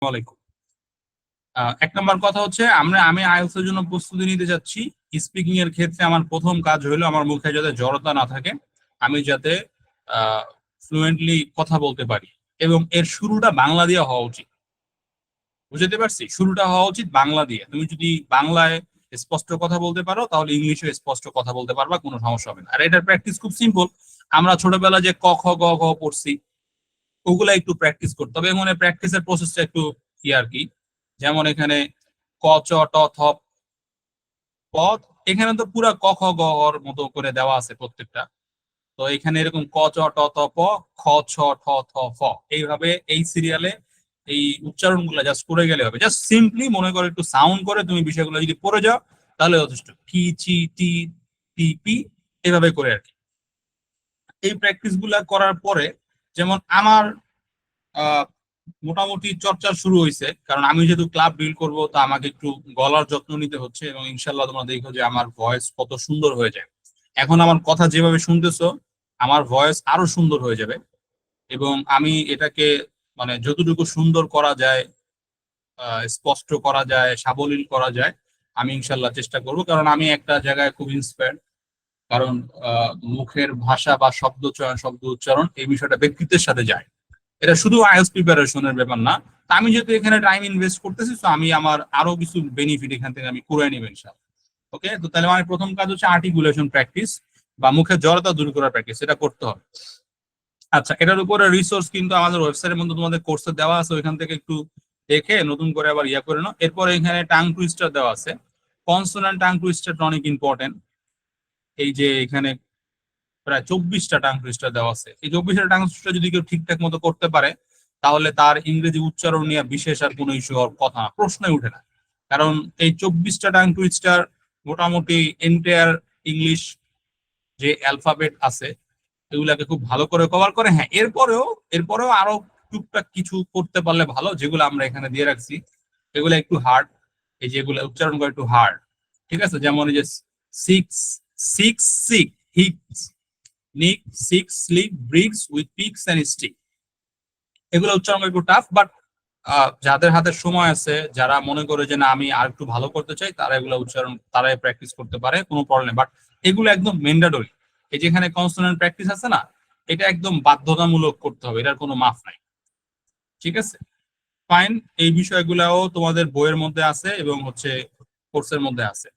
ওয়ালাইকুম। এক নম্বর কথা হচ্ছে আমি আইএলটিএস এর জন্য প্রস্তুতি নিতে যাচ্ছি। স্পিকিং এর ক্ষেত্রে আমার প্রথম কাজ হলো আমার মুখে যাতে জড়তা না থাকে, আমি যাতে ফ্লুয়েন্টলি কথা বলতে পারি, এবং এর শুরুটা বাংলা দিয়ে হওয়া উচিত। বুঝতে পারছি, শুরুটা হওয়া উচিত বাংলা দিয়ে। তুমি যদি বাংলায় স্পষ্ট কথা বলতে পারো তাহলে ইংলিশে স্পষ্ট কথা বলতে পারবা, কোনো সমস্যা হবে না। আর এটার প্র্যাকটিস খুব সিম্পল। আমরা ছোটবেলায় যে ক খ গ ঘ পড়ছি ওগুলা একটু প্র্যাকটিস করতে হবে, এবং প্র্যাকটিসের প্রসেসটা একটু কি আর কি। যেমন এখানে ক চ ট থ পদ, এখানে তো পুরা ক খ গ ঘর মতো করে দেওয়া আছে প্রত্যেকটা। তো এখানে এরকম ক চ ট ত প খ ছ ঠ থ ফ, এইভাবে এই সিরিয়ালে এই উচ্চারণ গুলা জাস্ট করে গেলে হবে। জাস্ট সিম্পলি মনে করো একটু সাউন্ড করে তুমি বিষয়গুলো যদি পড়ে যাও তাহলে যথেষ্ট। কি চি টি টি পি, এভাবে করে আর কি। এই প্র্যাকটিস গুলা করার পরে যেমন আমার আহ মোটামুটি চর্চা শুরু হয়েছে, কারণ আমি যেহেতু ক্লাব বিল্ড করব তো আমাকে একটু গলার যত্ন নিতে হচ্ছে, এবং ইনশাল্লাহ তোমরা দেখো যে আমার ভয়েস কত সুন্দর হয়ে যায়। এখন আমার কথা যেভাবে শুনতেছো আমার ভয়েস আরো সুন্দর হয়ে যাবে, এবং আমি এটাকে মানে যতটুকু সুন্দর করা যায়, স্পষ্ট করা যায়, সাবলীল করা যায়, আমি ইনশাল্লাহ চেষ্টা করব। কারণ আমি একটা জায়গায় খুব ইন্সপায়ার্ড, কারণ মুখের ভাষা বা শব্দ চয়ন, শব্দ উচ্চারণ, এই বিষয়টা ব্যক্তিত্বের সাথে যায়। এটা শুধু আইএলটিএস প্রিপারেশনের ব্যাপার না। তা আমি যেহেতু এখানে টাইম ইনভেস্ট করতেছি, তো আমি আমার আরো কিছু বেনিফিট এখান থেকে আমি করে নিব ইনশাআল্লাহ। ওকে, তো তাহলে আমার প্রথম কাজ হচ্ছে আর্টিকুলেশন প্র্যাকটিস বা মুখের জড়তা দূর করার প্র্যাকটিস, এটা করতে হবে। আচ্ছা, এটার উপরে রিসোর্স কিন্তু আমাদের ওয়েবসাইটের মধ্যে তোমাদের কোর্সে দেওয়া আছে, ওইখান থেকে একটু দেখে নতুন করে আবার ইয়া করে নাও। এরপরে এখানে টাং টুইস্টার দেওয়া আছে। কনসোনান্ট টাং টুইস্টার অনেক ইম্পর্টেন্ট। এই যে এখানে প্রায় 24টা টাং টুইস্টার দেওয়া আছে। এই 24টা টাং টুইস্টার যদি কেউ ঠিকঠাক মতো করতে পারে তাহলে তার ইংরেজি উচ্চারণ নিয়ে বিশেষ আর কোনো ইস্যু হওয়ার কথা না, প্রশ্নই উঠে না। কারণ এই 24টা টাং টুইস্টার মোটামুটি এন্টায়ার ইংলিশ যে অ্যালফাবেট আছে এগুলাকে খুব ভালো করে কভার করে। হ্যাঁ, এরপরেও আরো টুকটাক কিছু করতে পারলে ভালো, যেগুলো আমরা এখানে দিয়ে রাখছি। এগুলো একটু হার্ড, এই যে এগুলো উচ্চারণ করে একটু হার্ড। ঠিক আছে, যেমন এই যে six, six sick hicks, nick six slip bricks with picks and stick, এগুলো উচ্চারণ একটু টাফ। বাট যাদের হাতে সময় আছে, যারা মনে করে যে না আমি আর একটু ভালো করতে চাই, তারা এগুলো উচ্চারণ তারাই প্র্যাকটিস করতে পারে, কোনো প্রবলেম। বাট এগুলো একদম ম্যান্ডেটরি। এই যেখানে কনসোনেন্ট প্র্যাকটিস আছে না, এটা একদম বাধ্যতামূলক করতে হবে, এটার কোনো মাফ নাই। ঠিক আছে, ফাইন। এই বিষয়গুলাও তোমাদের বইয়ের মধ্যে আছে এবং হচ্ছে কোর্সের মধ্যে আছে।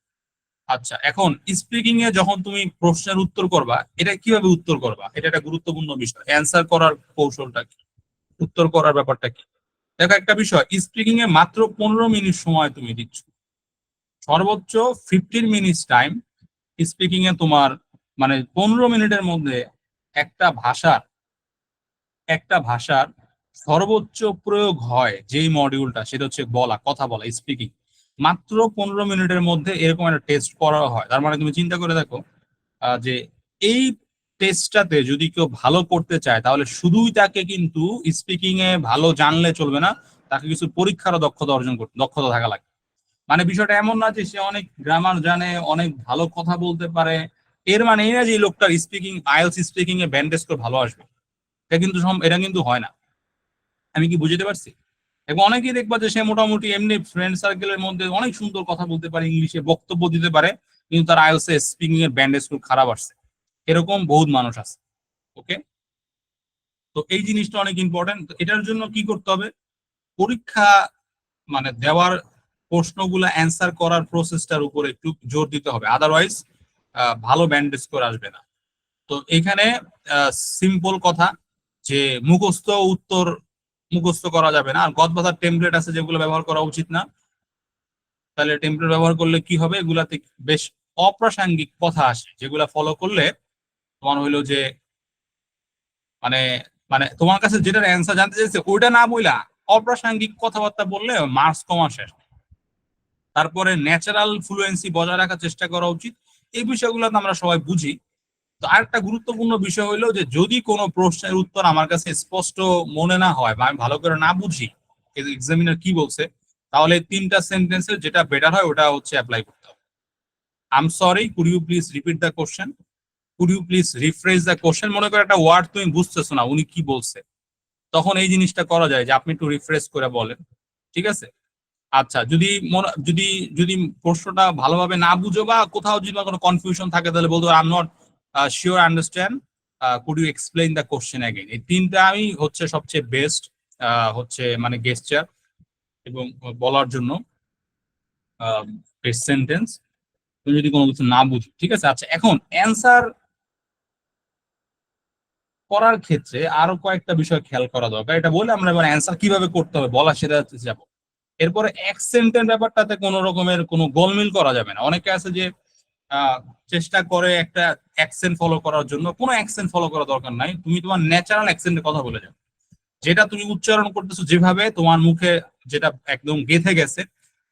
আচ্ছা, এখন স্পিকিং এ যখন তুমি প্রশ্নের উত্তর করবা, এটা কিভাবে উত্তর করবা, এটা একটা গুরুত্বপূর্ণ বিষয়। অ্যান্সার করার কৌশলটা কি, উত্তর করার ব্যাপারটা কি। দেখো, একটা বিষয়, স্পিকিং এ মাত্র 15 মিনিট সময় তুমি দিচ্ছ, সর্বোচ্চ 15 মিনিট টাইম স্পিকিং এ তোমার। মানে 15 মিনিটের মধ্যে একটা ভাষার একটা ভাষার সর্বোচ্চ প্রয়োগ হয় যেই মডিউলটা, সেটা হচ্ছে বলা, কথা বলা, স্পিকিং। মাত্র 15 মিনিটের মধ্যে এরকম একটা টেস্ট করা হয়। তার মানে তুমি চিন্তা করে দেখো যে এই টেস্টটাতে যদি কেউ ভালো করতে চায় তাহলে শুধুই তাকে কিন্তু স্পিকিং এ ভালো জানলে চলবে না, তাকে কিছু পরীক্ষারও দক্ষতা থাকা লাগবে। মানে বিষয়টা এমন না যে সে অনেক গ্রামার জানে, অনেক ভালো কথা বলতে পারে, এর মানে এই না যে এই লোকটার স্পিকিং, আইএলটিএস স্পিকিং এ ব্যান্ডেজ করে ভালো আসবে। এটা কিন্তু হয় না। আমি কি বুঝতে পারছি? এবং অনেকেই দেখবা যে সে মোটামুটি এমনি ফ্রেন্ড সার্কেলের মধ্যে অনেক সুন্দর কথা বলতে পারে, ইংলিশে বক্তব্য দিতে পারে, কিন্তু তার আইএলটিএস স্পিকিং এর ব্যান্ডেজ খুব খারাপ আসছে। এরকম বহুত মানুষ আছে। ওকে, তো এই জিনিসটা অনেক ইম্পর্টেন্ট। এটার জন্য কি করতে হবে, পরীক্ষা মানে দেওয়ার প্রশ্নগুলো অ্যান্সার করার প্রসেসটার উপর একটু জোর দিতে হবে, আদারওয়াইজ ভালো ব্যান্ডেজ করে আসবে না। তো এখানে সিম্পল কথা যে মুখস্থ উত্তর মুখস্থ করা যাবে না, আর গদবাধার টেমপ্লেট আছে যেগুলো ব্যবহার করা উচিত না। তাহলে টেমপ্লেট ব্যবহার করলে কি হবে, এগুলাতে বেশ অপ্রাসঙ্গিক কথা আসে, যেগুলা ফলো করলে তোমার হইলো যে মানে মানে তোমার কাছে যেটার অ্যান্সার জানতে চাইছে ওইটা না বইলা অপ্রাসঙ্গিক কথাবার্তা বললে মার্কস কমা শেষ। তারপরে ন্যাচারাল ফ্লুয়েন্সি বজায় রাখার চেষ্টা করা উচিত। এই বিষয়গুলো তো আমরা সবাই বুঝি। তো আরেকটা গুরুত্বপূর্ণ বিষয় হলো যে যদি কোনো প্রশ্নের উত্তর আমার কাছে স্পষ্ট মনে না হয় বা আমি ভালো করে না বুঝি এক্সামিনার কি বলছে, তাহলে 3টা সেন্টেন্সের যেটা বেটার হয় ওটা হচ্ছে অ্যাপ্লাই করতে হবে। I am sorry, could you please repeat the question, could you please refresh the question. মনে করো একটা ওয়ার্ড তুমি বুঝতেছো না উনি কি বলছে, তখন এই জিনিসটা করা যায় যে আপনি একটু রিফ্রেশ করে বলেন। ঠিক আছে? আচ্ছা, যদি যদি যদি প্রশ্নটা ভালোভাবে না বুঝো বা কোথাও যদি কোনো কনফিউশন থাকে তাহলে বলতে I am not sure understand, could you explain the question again. এই তিনটা আমি হচ্ছে সবচেয়ে বেস্ট হচ্ছে মানে গেস্টার এবং বলার জন্য বেস্ট সেন্টেন্স তুমি যদি কোনো কিছু না বুঝো। ঠিক আছে? আচ্ছা, এখন অ্যান্সার করার ক্ষেত্রে আরো কয়েকটা বিষয় খেয়াল করা দরকার। এটা বলে আমরা এবার অ্যান্সার কিভাবে করতে হবে বলা সেটা যাব। এরপরে অ্যাকসেন্টের ব্যাপারটাতে কোনো রকমের কোনো গোলমিল করা যাবে না। অনেকে আছে যে চেষ্টা করে একটা অ্যাকসেন্ট ফলো করার জন্য, কোনো অ্যাকসেন্ট ফলো করার দরকার নাই, তুমি তোমার ন্যাচারাল অ্যাকসেন্টে কথা বলে যাও, যেটা তুমি উচ্চারণ করতেছো যেভাবে তোমার মুখে যেটা একদম গেঁথে গেছে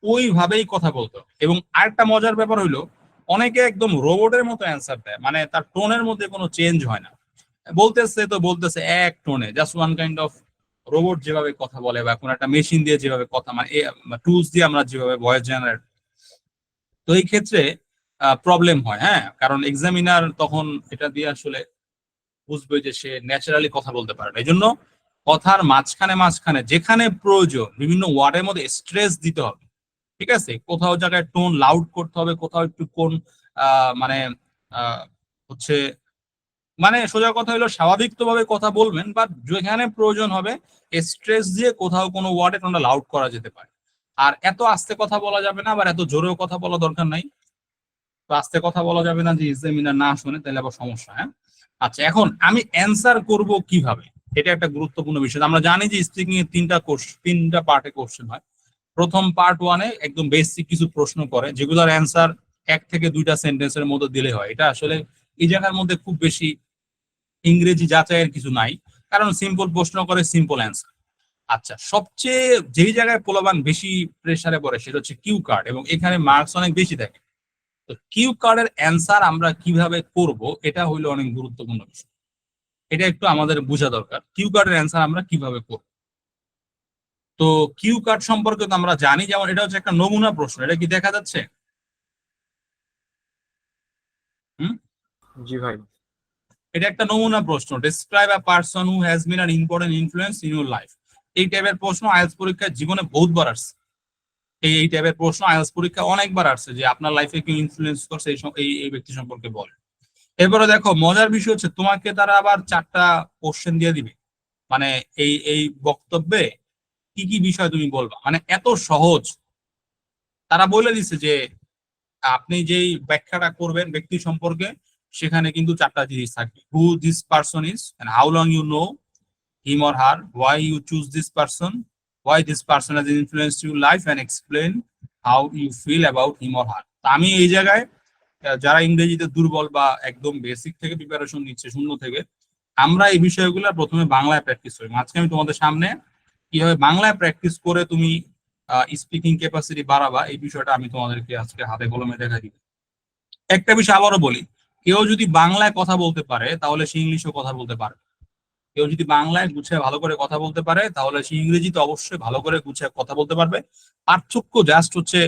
ওইভাবেই কথা বলতো। এবং আরেকটা মজার ব্যাপার হইলো অনেকে একদম রোবটের মতো অ্যান্সার দেয়, মানে তার টোনের মধ্যে কোনো চেঞ্জ হয় না, বলতেছে তো বলতেছে এক টোনে, just one kind of robot যেভাবে কথা বলে বা কোনো একটা মেশিন দিয়ে যেভাবে কথা মানে টুলস দিয়ে আমরা যেভাবে ভয়েস জেনারেট। তো এই ক্ষেত্রে প্রবলেম হয়, হ্যাঁ, কারণ এক্সামিনার তখন এটা দিয়ে আসলে বুঝবে যে সে ন্যাচারালি কথা বলতে পারে না। এই জন্য কথার মাঝখানে মাঝখানে যেখানে প্রয়োজন বিভিন্ন ওয়ার্ডের মধ্যে স্ট্রেস দিতে হবে। ঠিক আছে? কোথাও জায়গায় টোন লাউড করতে হবে, কোথাও একটু কোন মানে আহ, হচ্ছে মানে সোজা কথা হলো স্বাভাবিক তো ভাবে কথা বলবেন, বাট যেখানে প্রয়োজন হবে স্ট্রেস দিয়ে কোথাও কোনো ওয়ার্ডে টোনটা লাউড করা যেতে পারে। আর এত আস্তে কথা বলা যাবে না, আবার এত জোরেও কথা বলা দরকার নাই। তো আস্তে কথা বলা যাবে না যে এক্সামিনার না শুনে, তাহলে আবার সমস্যা। হ্যাঁ, আচ্ছা, এখন আমি অ্যান্সার করব কিভাবে, এটা একটা গুরুত্বপূর্ণ বিষয়। আমরা জানি যে স্পিকিং এর তিনটা পার্টে কোশ্চেন হয়। প্রথম পার্ট ওয়ানে একদম বেসিক কিছু প্রশ্ন করে যেগুলোর অ্যান্সার এক থেকে দুইটা সেন্টেন্সের মধ্যে দিলে হয়। এটা আসলে এই জায়গার মধ্যে খুব বেশি ইংরেজি যাচাইয়ের কিছু নাই, কারণ সিম্পল প্রশ্ন করে সিম্পল অ্যান্সার। আচ্ছা, সবচেয়ে যেই জায়গায় পোলাবান বেশি প্রেসারে পড়ে সেটা হচ্ছে কিউ কার্ড, এবং এখানে মার্কস অনেক বেশি থাকে। তো কিউ কার্ডের অ্যান্সার আমরা কিভাবে করব এটা হইলো অনেক গুরুত্বপূর্ণ বিষয়। এটা একটু আমাদের বোঝা দরকার, কিউ কার্ডের অ্যান্সার আমরা কিভাবে করব। তো কিউ কার্ড সম্পর্কে তো আমরা জানি, যেমন এটা হচ্ছে একটা নমুনা প্রশ্ন, এটা কি দেখা যাচ্ছে? হুম, জি ভাই। এটা একটা নমুনা প্রশ্ন, describe a person who has been an important influence in your life. এই টাইপের প্রশ্ন আইএলটিএস পরীক্ষায় জীবনে বহুতবার আসছে। এই টাইপের প্রশ্ন আইএলটিএস পরীক্ষা অনেকবার আসছে যে আপনার লাইফে কেউ ইনফ্লুয়েন্স করছে এই ব্যক্তি সম্পর্কে বলে। এরপরে দেখো মজার বিষয় হচ্ছে তোমাকে তারা আবার চারটা কোশ্চেন দিয়ে দিবে, মানে এই বক্তব্যে কি কি বিষয় তুমি বলবা, মানে এত সহজ। তারা বলে দিচ্ছে যে আপনি যেই ব্যাখ্যাটা করবেন ব্যক্তি সম্পর্কে সেখানে কিন্তু চারটা জিনিস থাকবে, who this person is and how long you know him or her, why you choose this person, why this person has influenced your life, and explain how you feel about him or her। তা আমি এই জায়গায় যারা ইংরেজিতে দুর্বল বা একদম basic থেকে প্রিপারেশন নিচ্ছে শূন্য থেকে, আমরা এই বিষয়গুলো প্রথমে বাংলায় প্র্যাকটিস করি। আজকে আমি তোমাদের সামনে কিভাবে বাংলায় প্র্যাকটিস করে তুমি স্পিকিং ক্যাপাসিটি বাড়াবা এই বিষয়টা আমি তোমাদেরকে আজকে হাতে কলমে দেখা দিব। একটা বিষয় আবারও বলি, কেউ যদি বাংলায় কথা বলতে পারে তাহলে সে ইংলিশেও কথা বলতে পারে। কেউ যদি বাংলায় গুছিয়ে ভালো করে কথা বলতে পারে তাহলে সে ইংরেজিতে অবশ্যই ভালো করে গুছিয়ে কথা বলতে পারবে। পার্থক্য জাস্ট হচ্ছে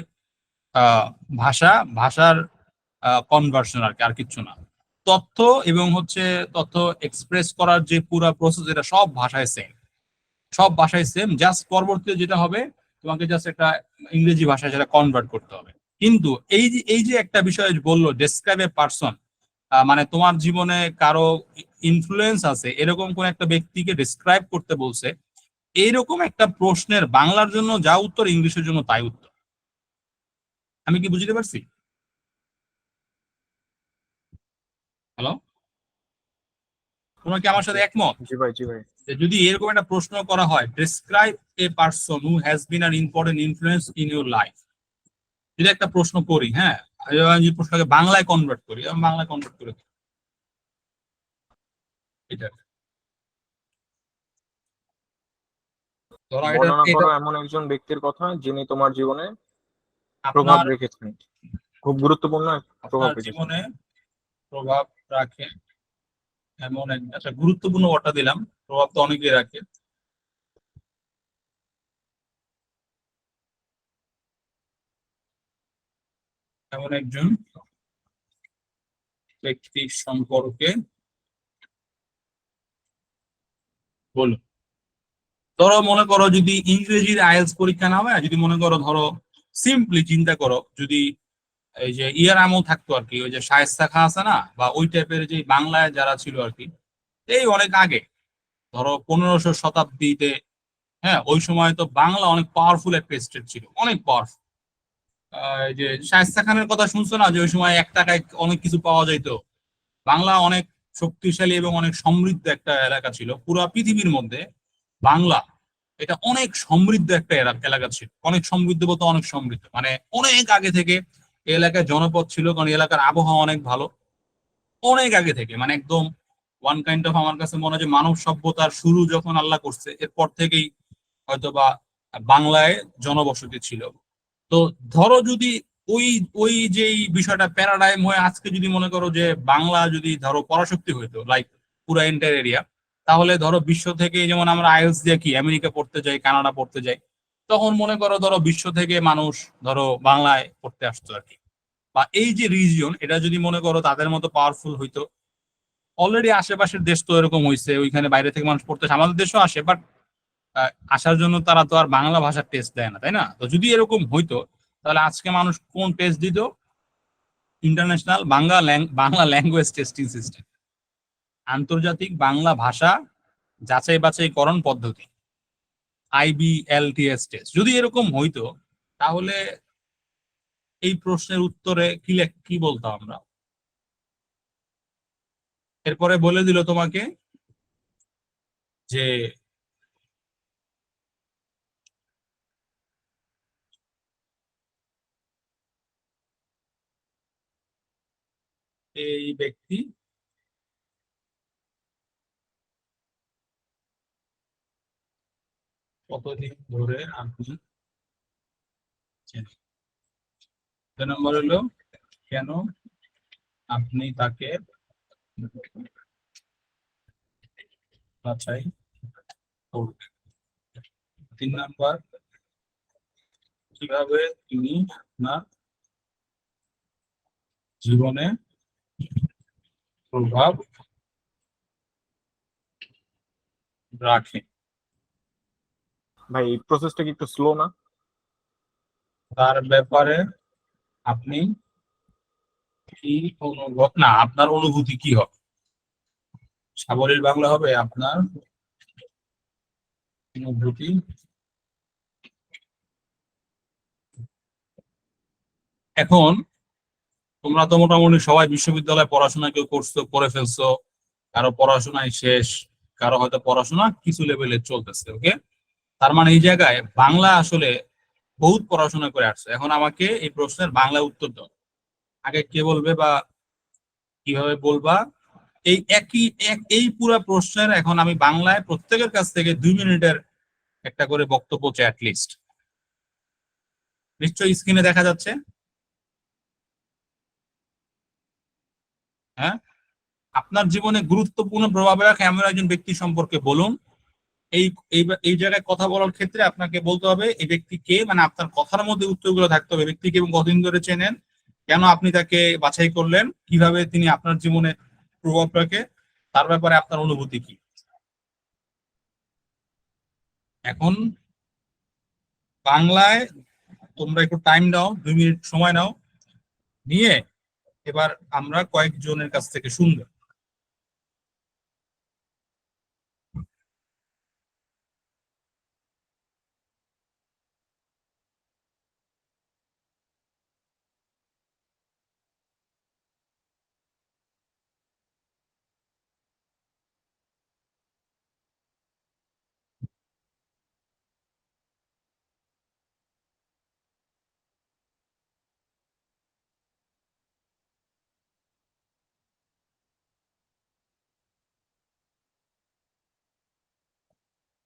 আহ ভাষা, ভাষার কনভার্সন আর কি, আর কিচ্ছু না। তথ্য এবং হচ্ছে তথ্য এক্সপ্রেস করার যে পুরো প্রসেস এটা সব ভাষায় সেম, সব ভাষায় সেম, জাস্ট পরবর্তীতে যেটা হবে তোমাকে জাস্ট একটা ইংরেজি ভাষায় সেটা কনভার্ট করতে হবে। কিন্তু এই যে একটা বিষয় বললো ডেসক্রাইব এ পারসন, মানে তোমার জীবনে কারো ইনফ্লুয়েন্স আছে এরকম কোন একটা ব্যক্তিকে ডিসক্রাইব করতে বলছে, এইরকম একটা প্রশ্নের বাংলার জন্য যা উত্তর ইংলিশের জন্য তাই উত্তর। আমি কি বুঝতে পারছি? হ্যালো, তোমরা কি আমার জি সাথে একমত জি ভাই, জি ভাই। যে যদি এরকম একটা প্রশ্ন করা হয় describe a person who has been an important influence in your life, যদি একটা প্রশ্ন করি, হ্যাঁ, আমি যদি প্রশ্নটাকে বাংলায় কনভার্ট করি, আমি বাংলায় কনভার্ট করে দিই। এটা ধরো এটা বর্ণনা এটা করো এমন একজন ব্যক্তির কথা যিনি তোমার জীবনে প্রভাব আপনার রেখেছেন, খুব গুরুত্বপূর্ণ এক প্রভাব আপনার রেখেছেন। জীবনে প্রভাব রাখে এমন একটা গুরুত্বপূর্ণ ওয়ার্ডটা দিলাম, প্রভাব তো অনেকেই রাখে, এমন একজন ব্যক্তি সম্পর্কে বলুন। ধরো মনে করো যদি ইংরেজির আইএলটিএস পরীক্ষা না হয়, যদি মনে করো ধরো সিম্পলি চিন্তা করো, যদি এই যে ইয়ার আমল থাকতো আর কি, ওই যে শায়েস্তা খাঁ আছে না, বা ওই টাইপের যে বাংলায় যারা ছিল আর কি, এই অনেক আগে, ধরো 1500 শতাব্দীতে, হ্যাঁ ওই সময় তো বাংলা অনেক পাওয়ারফুল একটা স্টেট ছিল, অনেক পাওয়ারফুল। এই যে শায়েস্তা খানের কথা শুনছো না, যে ওই সময় 1 টাকায় অনেক কিছু পাওয়া যেত। বাংলা অনেক শক্তিশালী এবং অনেক সমৃদ্ধ একটা এলাকা ছিল পুরা পৃথিবীর মধ্যে। বাংলা এটা অনেক সমৃদ্ধ একটা এলাকা ছিল, অনেক সমৃদ্ধ বলতে অনেক সমৃদ্ধ, মানে অনেক আগে থেকে এই এলাকায় জনপদ ছিল, কারণ এই এলাকার আবহাওয়া অনেক ভালো। অনেক আগে থেকে, মানে একদম ওয়ান কাইন্ড অফ, আমার কাছে মনে হয় যে মানব সভ্যতার শুরু যখন আল্লাহ করছে এরপর থেকেই হয়তোবা বাংলায় জনবসতি ছিল। তো ধরো যদি ওই ওই যে বিষয়টা প্যারাডাইম হয়ে আজকে যদি মনে করো যে বাংলা যদি ধরো পরাশক্তি হইতো, লাইক পুরা এন্টার এরিয়া, তাহলে ধরো বিশ্ব থেকে, যেমন আমরা আইএলটিএস দিয়ে কি আমেরিকা পড়তে যাই, কানাডা পড়তে যাই, তখন মনে করো ধরো বিশ্ব থেকে মানুষ ধরো বাংলায় পড়তে আসতো আর কি। বা এই যে রিজিয়ন, এটা যদি মনে করো তাদের মতো পাওয়ারফুল হইতো। অলরেডি আশেপাশের দেশ তো এরকম হয়েছে, ওইখানে বাইরে থেকে মানুষ পড়তে আসে, আমাদের দেশও আসে, বাট আসার জন্য তারা তো আর বাংলা ভাষার টেস্ট দেয় না, তাই না? তো যদি এরকম হইতো, তাহলে আজকে মানুষ কোন টেস্ট দিত? International Bangla language testing system, আন্তর্জাতিক বাংলা ভাষা যাচাই বাছাইকরণ পদ্ধতি, আইবিএলটিএস টেস্ট। যদি এরকম হইতো, তাহলে এই প্রশ্নের উত্তরে কি বলতাম আমরা? এরপরে বলে দিল তোমাকে যে এই ব্যক্তি কতদিন ধরে আপনি চেনেন। 2 নম্বর হলো কেন আপনি তাকে বাছাই করবেন। 3 নম্বর, কিভাবে তিনি আপনার জীবনে প্রভাব রাখে। ভাই এই প্রসেসটা কি একটু স্লো না? তার ব্যাপারে আপনি কি অনুভব, না আপনার অনুভূতি কি হবে, সাবলীল বাংলা হবে আপনার অনুভূতি। এখন তোমরা তো মোটামুটি সবাই বিশ্ববিদ্যালয়ে পড়াশোনা কেউ করছো, করে ফেলছো, কারো পড়াশোনায় শেষ, কারো হয়তো পড়াশোনা কিছু লেভেলে চলতেছে, ওকে? তার মানে এই জায়গায় বাংলা আসলে বহুত পড়াশোনা করে আসছে। এখন আমাকে এই প্রশ্নের বাংলা উত্তর দাও। আগে কে বলবে বা কিভাবে বলবা? এই এই পুরা প্রশ্নের এখন আমি বাংলায় প্রত্যেকের কাছ থেকে 2 মিনিটের একটা করে বক্তব্য চাই অ্যাটলিস্ট। নিশ্চয়ই স্ক্রিনে দেখা যাচ্ছে। হ্যাঁ, আপনার জীবনে গুরুত্বপূর্ণ প্রভাব রাখা এমন একজন ব্যক্তি সম্পর্কে বলুন। এই এই এই জায়গায় কথা বলার ক্ষেত্রে আপনাকে বলতে হবে এই ব্যক্তি কে, মানে আপনার কথার মধ্যে উত্তরগুলো থাকতে হবে, ব্যক্তিকে এবং কতদিন ধরে চেনেন, কেন আপনি তাকে বাছাই করলেন, কিভাবে তিনি আপনার জীবনে প্রভাব রাখে, তার ব্যাপারে আপনার অনুভূতি কি। এখন বাংলায় তোমরা একটু টাইম দাও, 2 মিনিট সময় নাও, নিয়ে এবার আমরা কয়েকজনের কাছ থেকে শুনবো।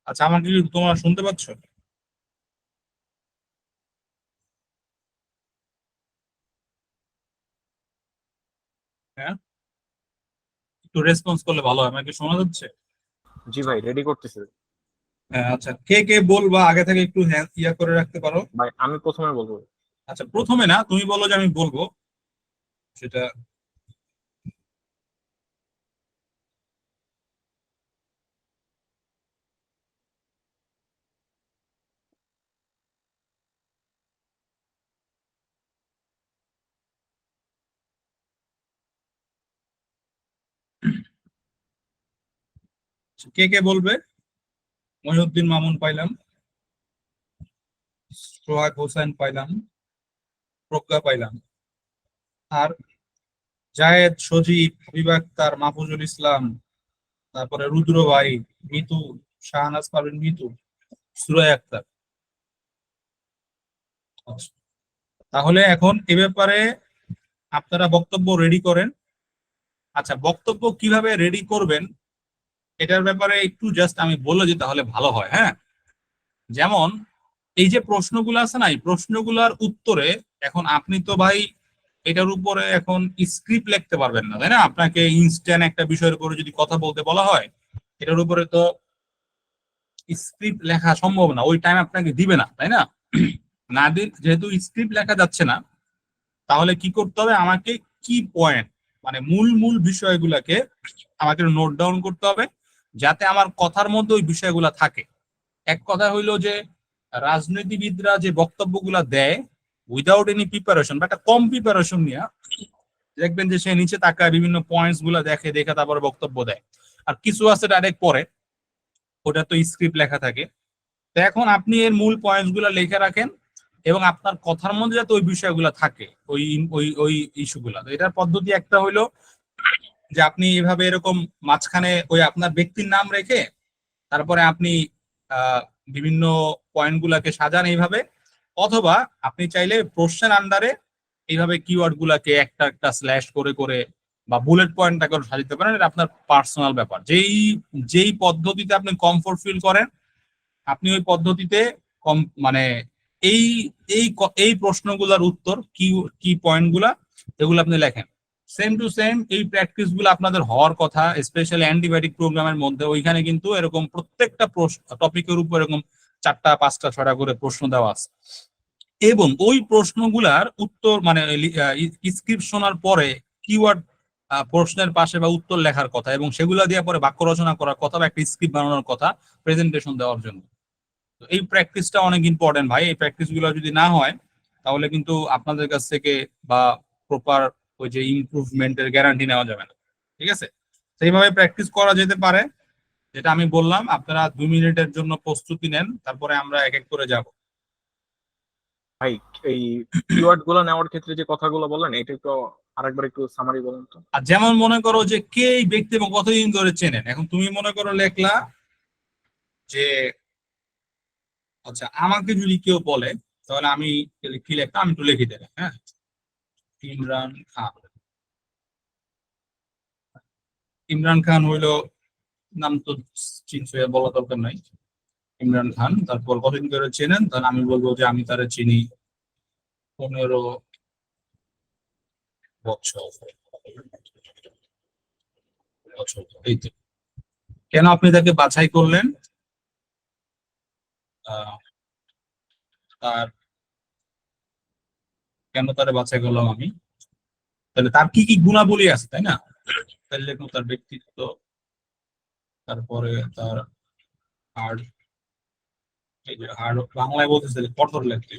আচ্ছা, আমাকে কি তোমরা শুনতে পাচ্ছ? হ্যাঁ, একটু রেসপন্স করলে ভালো হয়, আমাকে শোনা যাচ্ছে? জি ভাই, রেডি করতেছি। হ্যাঁ, আচ্ছা, কে কে বলবা আগে থেকে একটু হ্যাঁ ইয়া করে রাখতে পারো। ভাই আমি প্রথমে বলবো। আচ্ছা, প্রথমে না, তুমি বলো যে আমি বলবো সেটা। কে কে বলবে? মহিউদ্দিন মামুন পাইলাম, সোহাগ হোসেন পাইলাম, প্রজ্ঞা পাইলাম, আর জায়েদ, সজীব, হাবিব আক্তার, মাহফুজুল ইসলাম, তারপরে রুদ্র ভাই, মিতু, শাহনাজ পারভিন মিতু, সুরাই আক্তার। আচ্ছা, তাহলে এখন এ ব্যাপারে আপনারা বক্তব্য রেডি করেন। আচ্ছা, বক্তব্য কিভাবে রেডি করবেন এটার ব্যাপারে একটু জাস্ট আমি বলে দিই তাহলে ভালো হয়। হ্যাঁ, যেমন এই যে প্রশ্নগুলো আছে না, এই প্রশ্নগুলোর উত্তরে এখন আপনি তো ভাই এটার উপরে এখন স্ক্রিপ্ট লিখতে পারবেন না, তাই না? আপনাকে ইনস্ট্যান্ট একটা বিষয়ের উপরে যদি কথা বলতে বলা হয়, এটার উপরে তো স্ক্রিপ্ট লেখা সম্ভব না, ওই টাইম আপনাকে দিবে না, তাই না? না যেহেতু স্ক্রিপ্ট লেখা যাচ্ছে না, তাহলে কি করতে হবে? আমাকে কি পয়েন্ট, মানে মূল মূল বিষয়গুলোকে আমাকে নোট ডাউন করতে হবে, যাতে আমার কথার মধ্যে ওই বিষয়গুলো থাকে। এক কথা হইলো যে রাজনীতিবিদরা যে বক্তব্যগুলা দেয় উইদাউট এনি প্রিপারেশন বা একটা কম প্রিপারেশন নিয়ে, দেখবেন যে সে নিচে তাকায় বিভিন্ন পয়েন্টস গুলা দেখে দেখে তারপরে বক্তব্য দেয়। আর কিছু আছে ডাইরেক্ট পরে, ওটা তো স্ক্রিপ্ট লেখা থাকে। তো এখন আপনি এর মূল পয়েন্টস গুলা লিখে রাখেন, এবং আপনার কথার মধ্যে যাতে ওই বিষয়গুলো থাকে, ওই ওই ওই ইস্যুগুলা। তো এটার পদ্ধতি একটা হইলো যে আপনি এভাবে এরকম মাঝখানে ওই আপনার ব্যক্তির নাম রেখে তারপরে আপনি বিভিন্ন পয়েন্ট গুলাকে সাজান এইভাবে, অথবা আপনি চাইলে প্রশ্নের আন্ডারে এইভাবে কিওয়ার্ড গুলাকে একটা একটা স্ল্যাশ করে করে বা বুলেট পয়েন্টটা করে সাজাতে পারেন। এটা আপনার পার্সোনাল ব্যাপার, যেই যেই পদ্ধতিতে আপনি কমফোর্ট ফিল করেন আপনি ওই পদ্ধতিতে কম মানে এই এই প্রশ্নগুলোর উত্তর কি কি পয়েন্ট গুলা এগুলো আপনি লেখেন। সেম টু সেম এই প্র্যাকটিস গুলো আপনাদের হওয়ার কথা, স্পেশালি অ্যান্টিবায়োটিক প্রোগ্রামের মধ্যে। ওইখানে কিন্তু এরকম প্রত্যেকটা টপিকের উপর এরকম 4টা 5টা 6টা করে প্রশ্ন দেওয়া আছে, এবং ওই প্রশ্নগুলার উত্তর মানে স্ক্রিপ্ট শোনার পরে কিওয়ার্ড প্রশ্নের পাশে বা উত্তর লেখার কথা, এবং সেগুলা দিয়ে পরে বাক্য রচনা করার কথা বা একটা স্ক্রিপ্ট বানানোর কথা প্রেজেন্টেশন দেওয়ার জন্য। তো এই প্র্যাকটিসটা অনেক ইম্পর্টেন্ট ভাই। এই প্র্যাকটিস গুলো যদি না হয় তাহলে কিন্তু আপনাদের কাছ থেকে বা প্রপার ওই যে ইমপ্রুভমেন্টের গ্যারান্টি নেওয়া যাবে না। ঠিক আছে, সেইভাবে প্র্যাকটিস করা যেতে পারে। যেটা আমি বললাম, আপনারা 2 মিনিটের জন্য প্রস্তুতি নেন, তারপরে আমরা এক এক করে যাব। ভাই, এই কিওয়ার্ড গুলো নেওয়ার ক্ষেত্রে যে কথাগুলো বললেন এটা একটু আরেকবার একটু সামারি বলুন তো। আর যেমন মনে করো যে কে এই ব্যক্তি এবং কতদিন ধরে চেনেন, এখন তুমি মনে করো লেখলা যে আচ্ছা আমাকে যদি কেউ বলে, তাহলে আমি কি লিখতাম, আমি একটু লিখে দেব। হ্যাঁ, ইমরান খান। ইমরান খান হইলো, নাম তো চিনছে বলা দরকার নাই। ইমরান খান, তারপর কতদিন ধরে চেনেন, তাহলে আমি বলবো যে আমি তারে চিনি 15 বছর। বছর এই তো। কেন আপনি তাকে বাছাই করলেন? আহ, তার কেন তারে বাছাই করলাম আমি? তাহলে তার কি কি গুণাবলী আছে, তাই না? তাহলে দেখুন তার ব্যক্তিত্ব, তারপরে তার হার্ড, এই যে হার্ড বাংলায় বলতেছে যে কঠোর লেখতে,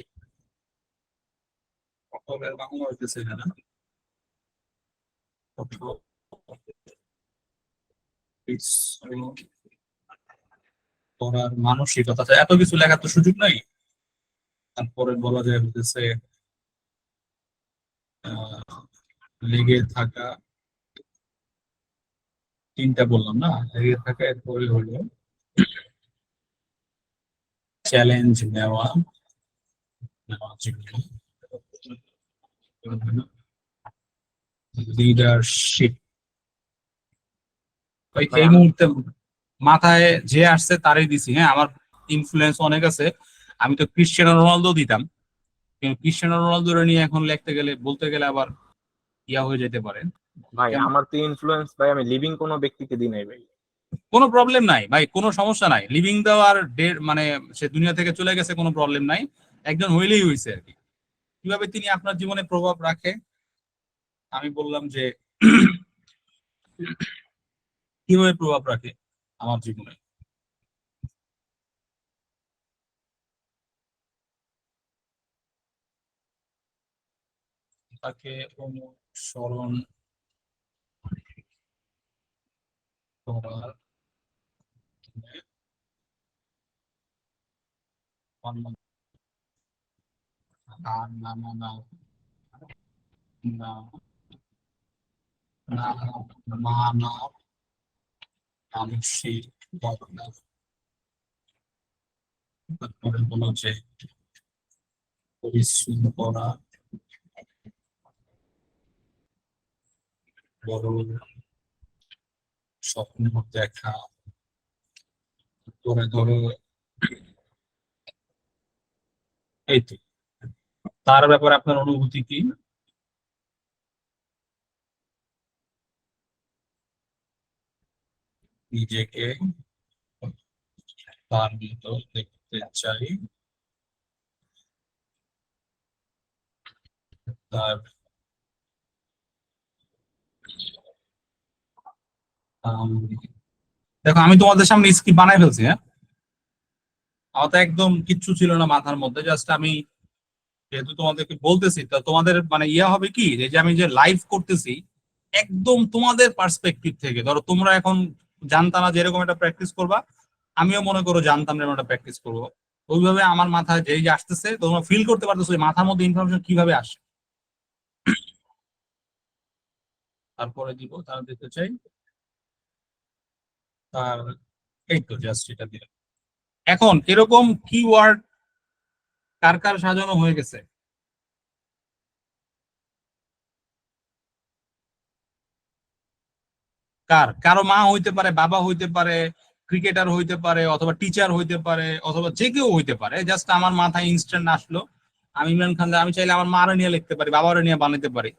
কঠোরের বাংলা হইতেছে না, কঠোর, পরিশ্রম করার মানসিকতা। আচ্ছা, এত কিছু লেখার তো সুযোগ নাই। তারপরে বলা যায় হইতেছে আহ লেগে থাকা, 3টা বললাম না? লেগে থাকা, এরপরে হলো চ্যালেঞ্জ নেওয়া, লিডারশিপ। ভাই এই আমি মুহূর্তে মাথায় যে আসছে তারই দিছি। হ্যাঁ, আমার ইনফ্লুয়েন্স অনেক আছে। আমি তো ক্রিস্টিয়ানো রোনালদো দিতাম, কিন্তু ক্রিস্টিয়ানো রোনালদো নিয়ে এখন লিখতে গেলে বলতে গেলে আবার ইয়া হয়ে যেতে পারে। ভাই কেন? আমার তো ইনফ্লুয়েন্স ভাই, আমি লিভিং কোনো ব্যক্তিকে দিই নাই ভাই। কোনো প্রবলেম নাই ভাই, কোনো সমস্যা নাই। লিভিং দেওয়ার ডেট মানে সে দুনিয়া থেকে চলে গেছে, কোনো প্রবলেম নাই। একজন হইলেই হয়েছে আর কি। কিভাবে তিনি আপনার জীবনে প্রভাব রাখে, আমি বললাম যে কিভাবে প্রভাব রাখে আমার জীবনে। তাকে অনুসরণ করার অন্য আর না না না না না মানব মানসিক ভাবনা। তারপরে বলো যে পরিশ্রম করা, বড় স্বপ্ন দেখা, ধরে ধরো এই তো। তার ব্যাপারে আপনার অনুভূতি কি? নিজেকে তার মতো দেখতে চাই, তার আম, দেখো আমি তোমাদের সামনে স্ক্রিপ্ট বানাই ফেলছি, হ্যাঁ। আমার তো একদম কিচ্ছু ছিল না মাথার মধ্যে, জাস্ট আমি যেহেতু তোমাদেরকে বলতেছি, তো তোমাদের মানে ইয়া হবে কি, যে আমি যে লাইভ করতেছি একদম তোমাদের পার্সপেক্টিভ থেকে। ধরো তোমরা এখন জানতা না যে এরকম একটা প্র্যাকটিস করবা, আমিও মনে করো জানতাম না এরকম একটা প্র্যাকটিস করবো। ওইভাবে আমার মাথায় যেই যে আসতেছে, তোমরা ফিল করতে পারতেছো যে মাথার মধ্যে ইনফরমেশন কিভাবে আসে। তারপরে দিব, তার দিতে চাই, তার এই তো জাস্ট এটা দিলাম। এখন এরকম কিওয়ার্ড কার কার সাজানো হয়ে গেছে? কারো মা হইতে পারে, বাবা হইতে পারে, ক্রিকেটার হইতে পারে, অথবা টিচার হইতে পারে, অথবা যে কেউ হইতে পারে। জাস্ট আমার মাথায় ইনস্ট্যান্ট আসলো, আমি ইমরান খান, আমি চাইলে আমার মারে নিয়ে লিখতে পারি, বাবারে নিয়ে বানাতে পারি।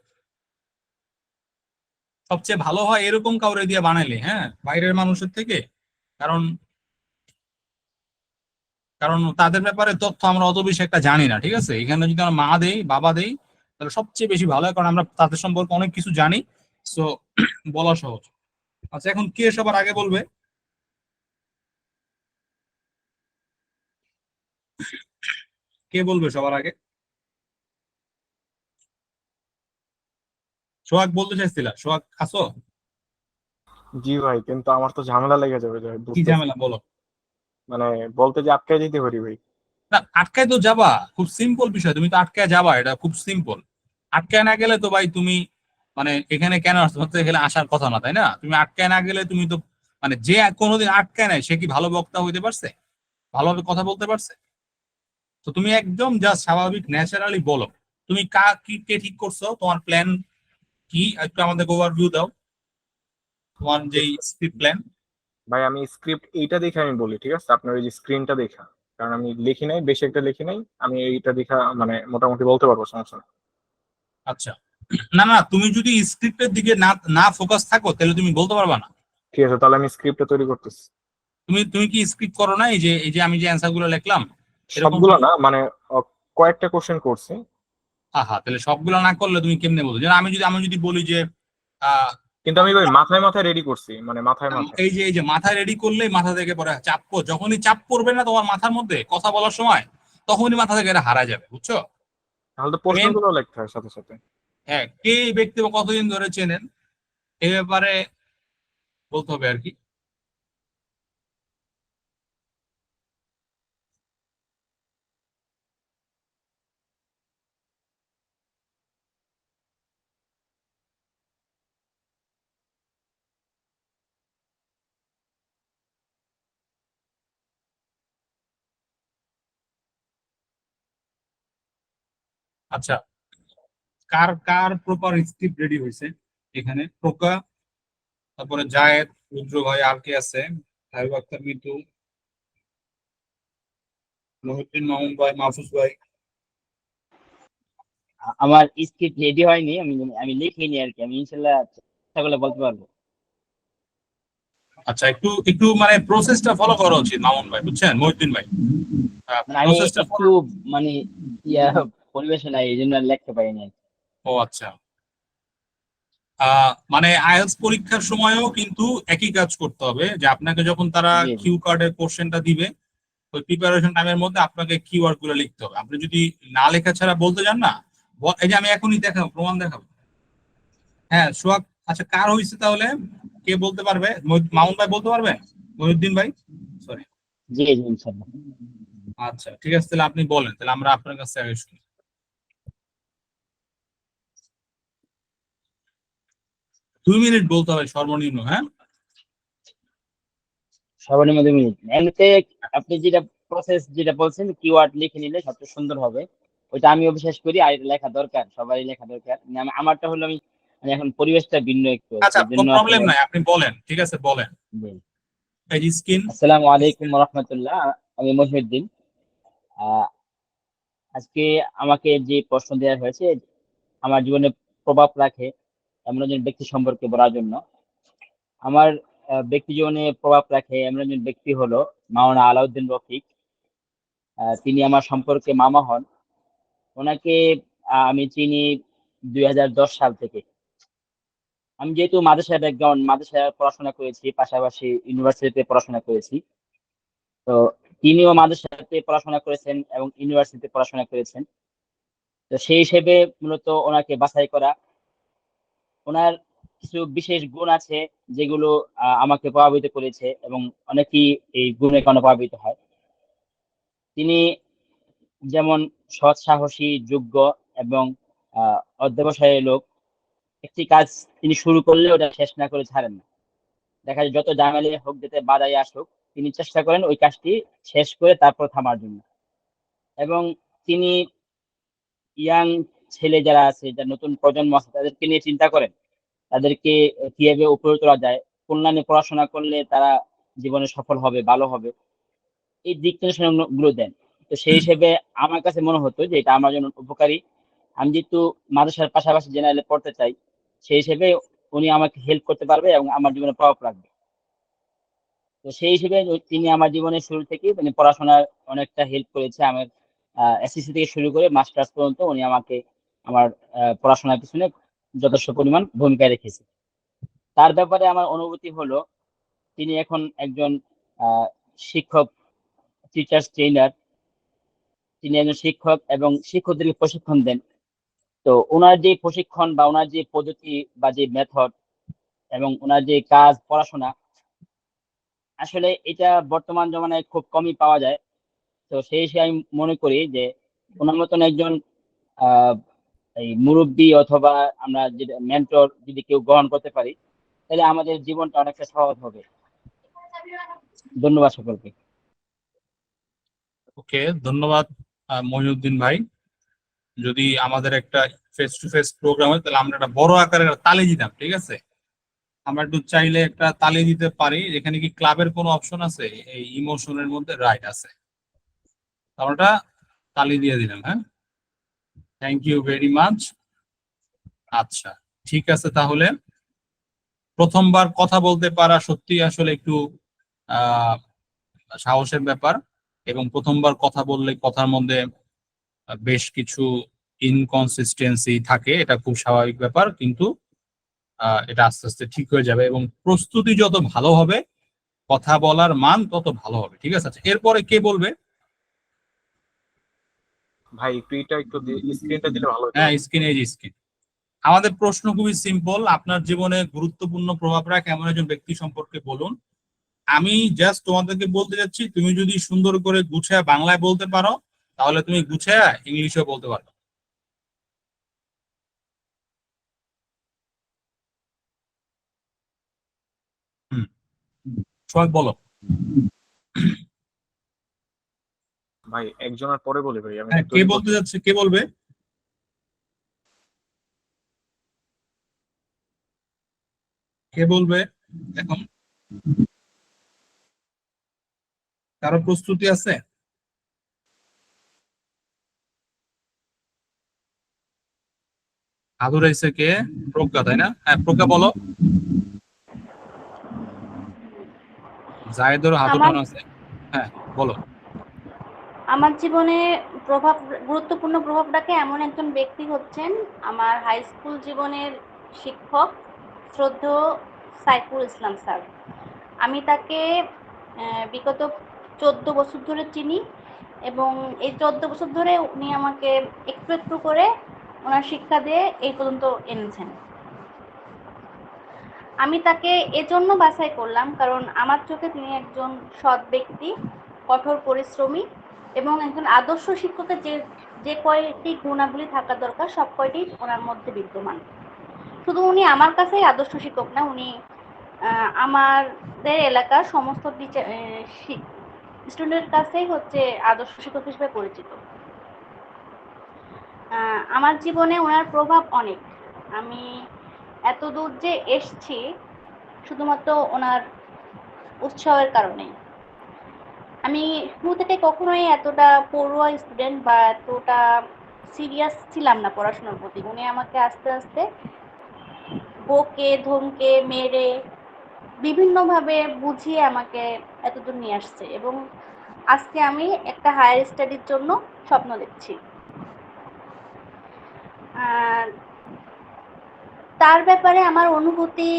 সবচেয়ে ভালো হয় এরকম কাউরে দিয়ে বানাইলে, হ্যাঁ, বাইরের মানুষের থেকে। কারণ কারণ তাদের ব্যাপারে তথ্য আমরা অত বেশি একটা জানি না, ঠিক আছে। এখানে যদি আমরা মা দেই, বাবা দেই, তাহলে সবচেয়ে বেশি ভালো হয়, কারণ আমরা তাদের সম্পর্কে অনেক কিছু জানি। সো বলা সহজ। আচ্ছা, এখন কে সবার আগে বলবে? কে বলবে সবার আগে? সোহাগ বলতে চাইছিলা? সোহাগ আসো। জি ভাই, কিন্তু আমার তো ঝামেলা লেগে যাবে ভাই, কি বুঝতেছি। ঝামেলা বলো? মানে বলতে যে আটকে যেতে পারি ভাই। না, আটকায় তো যাবা, খুব সিম্পল বিষয়, তুমি তো আটকায় যাবা, এটা খুব সিম্পল। আটকায় না গেলে তো ভাই তুমি মানে এখানে কেন আসছো, হচ্ছে এখানে আসার কথা না, তাই না? তুমি আটকায় না গেলে তুমি তো মানে যে কোনোদিন আটকায় নাই সে কি ভালো বক্তা হইতে পারছে, ভালোভাবে কথা বলতে পারছে? তো তুমি একদম জাস্ট স্বাভাবিক ন্যাচারালি বলো, তুমি কি কে ঠিক করছো, তোমার প্ল্যান কি, একটু আমাদের ওভারভিউ দাও, তোমার যেই স্ক্রিপ্ট প্ল্যান। ভাই আমি স্ক্রিপ্ট এইটা দেখে আমি বলি, ঠিক আছে, আপনার ওই যে স্ক্রিনটা দেখা। কারণ আমি লিখি নাই, বেশি একটা লিখি নাই। আমি এইটা দেখা মানে মোটামুটি বলতে পারবো, সমস্যা নেই। আচ্ছা, না না, তুমি যদি স্ক্রিপ্টের দিকে না না ফোকাস থাকো তাহলে তুমি বলতে পারবা না। ঠিক আছে, তাহলে আমি স্ক্রিপ্টটা তৈরি করতেছি। তুমি তুমি কি স্ক্রিপ্ট করো না? এই যে আমি যে অ্যান্সার গুলো লিখলাম এরকম সবগুলো তুমি? না, মানে কয়েকটা কোশ্চেন করছি। আহা, তাহলে সবগুলো না করলে তুমি কেমনে বলছো? যেন আমি যদি বলি যে আহ কিন্তু আমি ভাই মাথায় মাথায় রেডি করছি, মানে মাথায় মাথায়। এই যে মাথায় রেডি করলেই মাথা থেকে পরে যখনই চাপ পড়বে না তোমার মাথার মধ্যে কথা বলার সময়, তখনই মাথা থেকে এটা হারা যাবে, বুঝছো? তাহলে তো মেন, প্রশ্নগুলো লিখতে হয় সাথে সাথে। হ্যাঁ, কে এই ব্যক্তি বা কতদিন ধরে চেনেন, এ ব্যাপারে বলতে হবে আর কি। আচ্ছা, কার কার প্রপার স্ক্রিপ্ট রেডি হয়েছে এখানে? প্রকা, তারপরে জায়েদ, রুদ্র ভাই, আর কে আছে? সাহেব আক্তার, মিতু, মহিউদ্দিন, মামুন ভাই, মাহফুজ ভাই। আমার স্ক্রিপ্ট রেডি হয়নি, আমি লিখিনি আর কি। আমি ইনশাল্লাহ চেষ্টা করলে বলতে পারবো। আচ্ছা, একটু একটু মানে প্রসেসটা ফলো করা উচিত মামুন ভাই, বুঝছেন, মহিউদ্দিন ভাই, মানে আমি প্রসেসটা একটু ফলো। মানে ইয়া পরিবেশে নাই, এই জন্য আর লিখতে পারিনি আর কি। ও আচ্ছা, মানে আইএলটিএস পরীক্ষার সময়ও কিন্তু একই কাজ করতে হবে, যে আপনাকে যখন তারা জি জি। কিউ কার্ডের কোশ্চেনটা দিবে, ওই প্রিপারেশন টাইমের মধ্যে আপনাকে কিওয়ার্ড গুলো লিখতে হবে। আপনি যদি না লেখা ছাড়া বলতে যান না, এই যে আমি এখনই দেখাবো, প্রমাণ দেখাবো। হ্যাঁ, সোহাগ। আচ্ছা, কার হয়েছে তাহলে? কে বলতে পারবে? মামুন ভাই বলতে পারবেন? মহিউদ্দিন ভাই, সরি। জি জি ইনশাল্লাহ। আচ্ছা ঠিক আছে, তাহলে আপনি বলেন, তাহলে আমরা আপনার কাছে আগে শুনি। 2 মিনিট বলতে হবে সর্বনিম্ন, হ্যাঁ? সর্বনিম্ন 2 মিনিট। এমনিতে আপনি যেটা প্রসেস যেটা বলছেন, কিওয়ার্ড লিখে নিলে সবচেয়ে সুন্দর হবে। ওইটা আমিও বিশ্বাস করি, আর এটা লেখা দরকার, সবারই লেখা দরকার। মানে আমারটা হলো আমি মানে এখন পরিবেশটা ভিন্ন একটু, আচ্ছা, এই জন্য প্রবলেম আসলে নাই, আপনি বলেন, ঠিক আছে বলেন। জি। এই যে স্কিন। আসসালামু আলাইকুম ওয়া রাহমাতুল্লাহ। আমি মহিউদ্দিন। আহ, আজকে আমাকে যে প্রশ্ন দেওয়া হয়েছে, আমার জীবনে প্রভাব রাখে এমন একজন ব্যক্তি সম্পর্কে বলার জন্য। আমার ব্যক্তি জীবনে প্রভাব রাখে এমন একজন ব্যক্তি হলো মাওলানা আলাউদ্দিন রফিক। তিনি আমার সম্পর্কে মামা হন। ওনাকে আমি চিনি 2010 সাল থেকে। আমি যেহেতু মাদ্রাসা ব্যাকগ্রাউন্ড, মাদ্রাসায় পড়াশোনা করেছি, পাশাপাশি ইউনিভার্সিটিতে পড়াশোনা করেছি। তো তিনিও মাদ্রাসাতে পড়াশোনা করেছেন এবং ইউনিভার্সিটিতে পড়াশোনা করেছেন। তো সেই হিসেবে মূলত ওনাকে বাছাই করা। ওনার কিছু বিশেষ গুণ আছে যেগুলো আমাকে প্রভাবিত করেছে, এবং অনেকেই এই গুণের কারণে প্রভাবিত হয়। তিনি যেমন সৎ, সাহসী, যোগ্য এবং অধ্যবসায়ী লোক। একটি কাজ তিনি শুরু করলে ওটা শেষ না করে ছাড়েন না। দেখা যায় যত ঝামেলা হোক, যাতে বাধাই আসুক, তিনি চেষ্টা করেন ওই কাজটি শেষ করে তারপর থামার জন্য। এবং তিনি ইয়াং ছেলে যারা আছে, যারা নতুন প্রজন্ম আছে, তাদেরকে নিয়ে চিন্তা করেন, তাদেরকে কিভাবে উপরে তোলা যায়, কোন লাইনে পড়াশোনা করলে তারা জীবনে সফল হবে, ভালো হবে, এই দিক নির্দেশনা গুলো দেন। তো সেই হিসেবে আমার কাছে মনে হতো যে এটা আমার জন্য উপকারী। আমি যেহেতু মাদ্রাসার পাশাপাশি জেনারেলে পড়তে চাই, সেই হিসেবে উনি আমাকে হেল্প করতে পারবে এবং আমার জীবনে প্রভাব রাখবে। তো সেই হিসেবে তিনি আমার জীবনের শুরু থেকে মানে পড়াশোনার অনেকটা হেল্প করেছে। আমার এসএসসি থেকে শুরু করে মাস্টার্স পর্যন্ত উনি আমাকে আমার পড়াশোনার পিছনে যথেষ্ট পরিমাণ ভূমিকা রেখেছে। তার ব্যাপারে আমার অনুভূতি হলো, তিনি এখন একজন আহ, শিক্ষক, টিচার্স ট্রেনার। তিনি একজন শিক্ষক এবং শিক্ষকদেরকে প্রশিক্ষণ দেন। তো ওনার যে প্রশিক্ষণ বা ওনার যে পদ্ধতি বা যে মেথড এবং ওনার যে কাজ, পড়াশোনা, আসলে এটা বর্তমান জমানায় খুব কমই পাওয়া যায়। তো সেই হিসেবে আমি মনে করি যে ওনার মতন একজন আহ এই মুরব্বী অথবা আমরা যেটা মেন্টর যদি কেউ গ্রহণ করতে পারি, তাহলে আমাদের জীবনটা অনেকটা সহজ হবে। ধন্যবাদ সকলকে। ওকে, ধন্যবাদ মহিউদ্দিন ভাই। যদি আমাদের একটা ফেস টু ফেস প্রোগ্রাম হয়, তাহলে আমরা একটা বড় আকারের একটা তালি দিতাম, ঠিক আছে? আমরা একটু চাইলে একটা তালি দিতে পারি। এখানে কি ক্লাবের কোনো অপশন আছে? এই ইমোশনের মধ্যে রাইট আছে, আমরা তালি দিয়ে দিলাম, হ্যাঁ। Thank you very much. আচ্ছা, ঠিক আছে, তাহলে প্রথমবার কথা বলতে পারা সত্যি আসলে একটু আহ সাহসের ব্যাপার। এবং প্রথমবার কথা বললে কথার মধ্যে বেশ কিছু ইনকনসিস্টেন্সি থাকে, এটা খুব স্বাভাবিক ব্যাপার, কিন্তু এটা আস্তে আস্তে ঠিক হয়ে যাবে। এবং প্রস্তুতি যত ভালো হবে, কথা বলার মান তত ভালো হবে, ঠিক আছে? আচ্ছা, এরপরে কে বলবে? ভাই একটু এটা একটু স্ক্রিনটা দিলে ভালো হতো। হ্যাঁ, স্ক্রিন, এই যে স্ক্রিন। আমাদের প্রশ্ন খুবই সিম্পল, আপনার জীবনে গুরুত্বপূর্ণ প্রভাব রাখে এমন একজন ব্যক্তি সম্পর্কে বলুন। আমি জাস্ট তোমাদেরকে বলতে যাচ্ছি, তুমি যদি সুন্দর করে গুছায় বাংলায় বলতে পারো, তাহলে তুমি গুছায় ইংলিশে বলতে পারো। হুম, সবাই বলো। ভাই একজনের পরে বলি ভাই, আমি হ্যাঁ, কে তৈরি বলতে করছি। যাচ্ছে, কে বলবে? কে বলবে এখন? কারো প্রস্তুতি আছে? আদুরাইছে কে? প্রজ্ঞা, তাই না? হ্যাঁ, প্রজ্ঞা বলো। জায়েদের হাত আমার উঠানো আছে। হ্যাঁ, বলো। আমার জীবনে গুরুত্বপূর্ণ প্রভাব রাখে এমন একজন ব্যক্তি হচ্ছেন আমার হাই স্কুল জীবনের শিক্ষক, শ্রদ্ধেয় সাইফুল ইসলাম স্যার। আমি তাকে বিগত 14 বছর ধরে চিনি, এবং এই 14 বছর ধরে উনি আমাকে একটু একটু করে ওনার শিক্ষা দিয়ে এই পর্যন্ত এনেছেন। আমি তাকে এজন্য বাছাই করলাম কারণ আমার চোখে তিনি একজন সৎ ব্যক্তি, কঠোর পরিশ্রমী এবং একজন আদর্শ শিক্ষকের যে যে কয়টি গুণাবলী থাকা দরকার সব কয়টি ওনার মধ্যে বিদ্যমান। শুধু উনি আমার কাছেই আদর্শ শিক্ষক না, উনি আমাদের এলাকার সমস্ত স্টুডেন্টের কাছেই হচ্ছে আদর্শ শিক্ষক হিসেবে পরিচিত। আমার জীবনে ওনার প্রভাব অনেক। আমি এত দূর যে এসছি শুধুমাত্র ওনার উৎসাহের কারণেই। আমি শুরু থেকে কখনোই এতটা পড়ুয়া স্টুডেন্ট বা এতটা সিরিয়াস ছিলাম না পড়াশোনার প্রতি। উনি আমাকে আস্তে আস্তে বকে, ধমকে, মেরে বিভিন্নভাবে বুঝিয়ে আমাকে এতদূর নিয়ে আসছে এবং আজকে আমি একটা হায়ার স্টাডির জন্য স্বপ্ন দেখছি। তার ব্যাপারে আমার অনুভূতি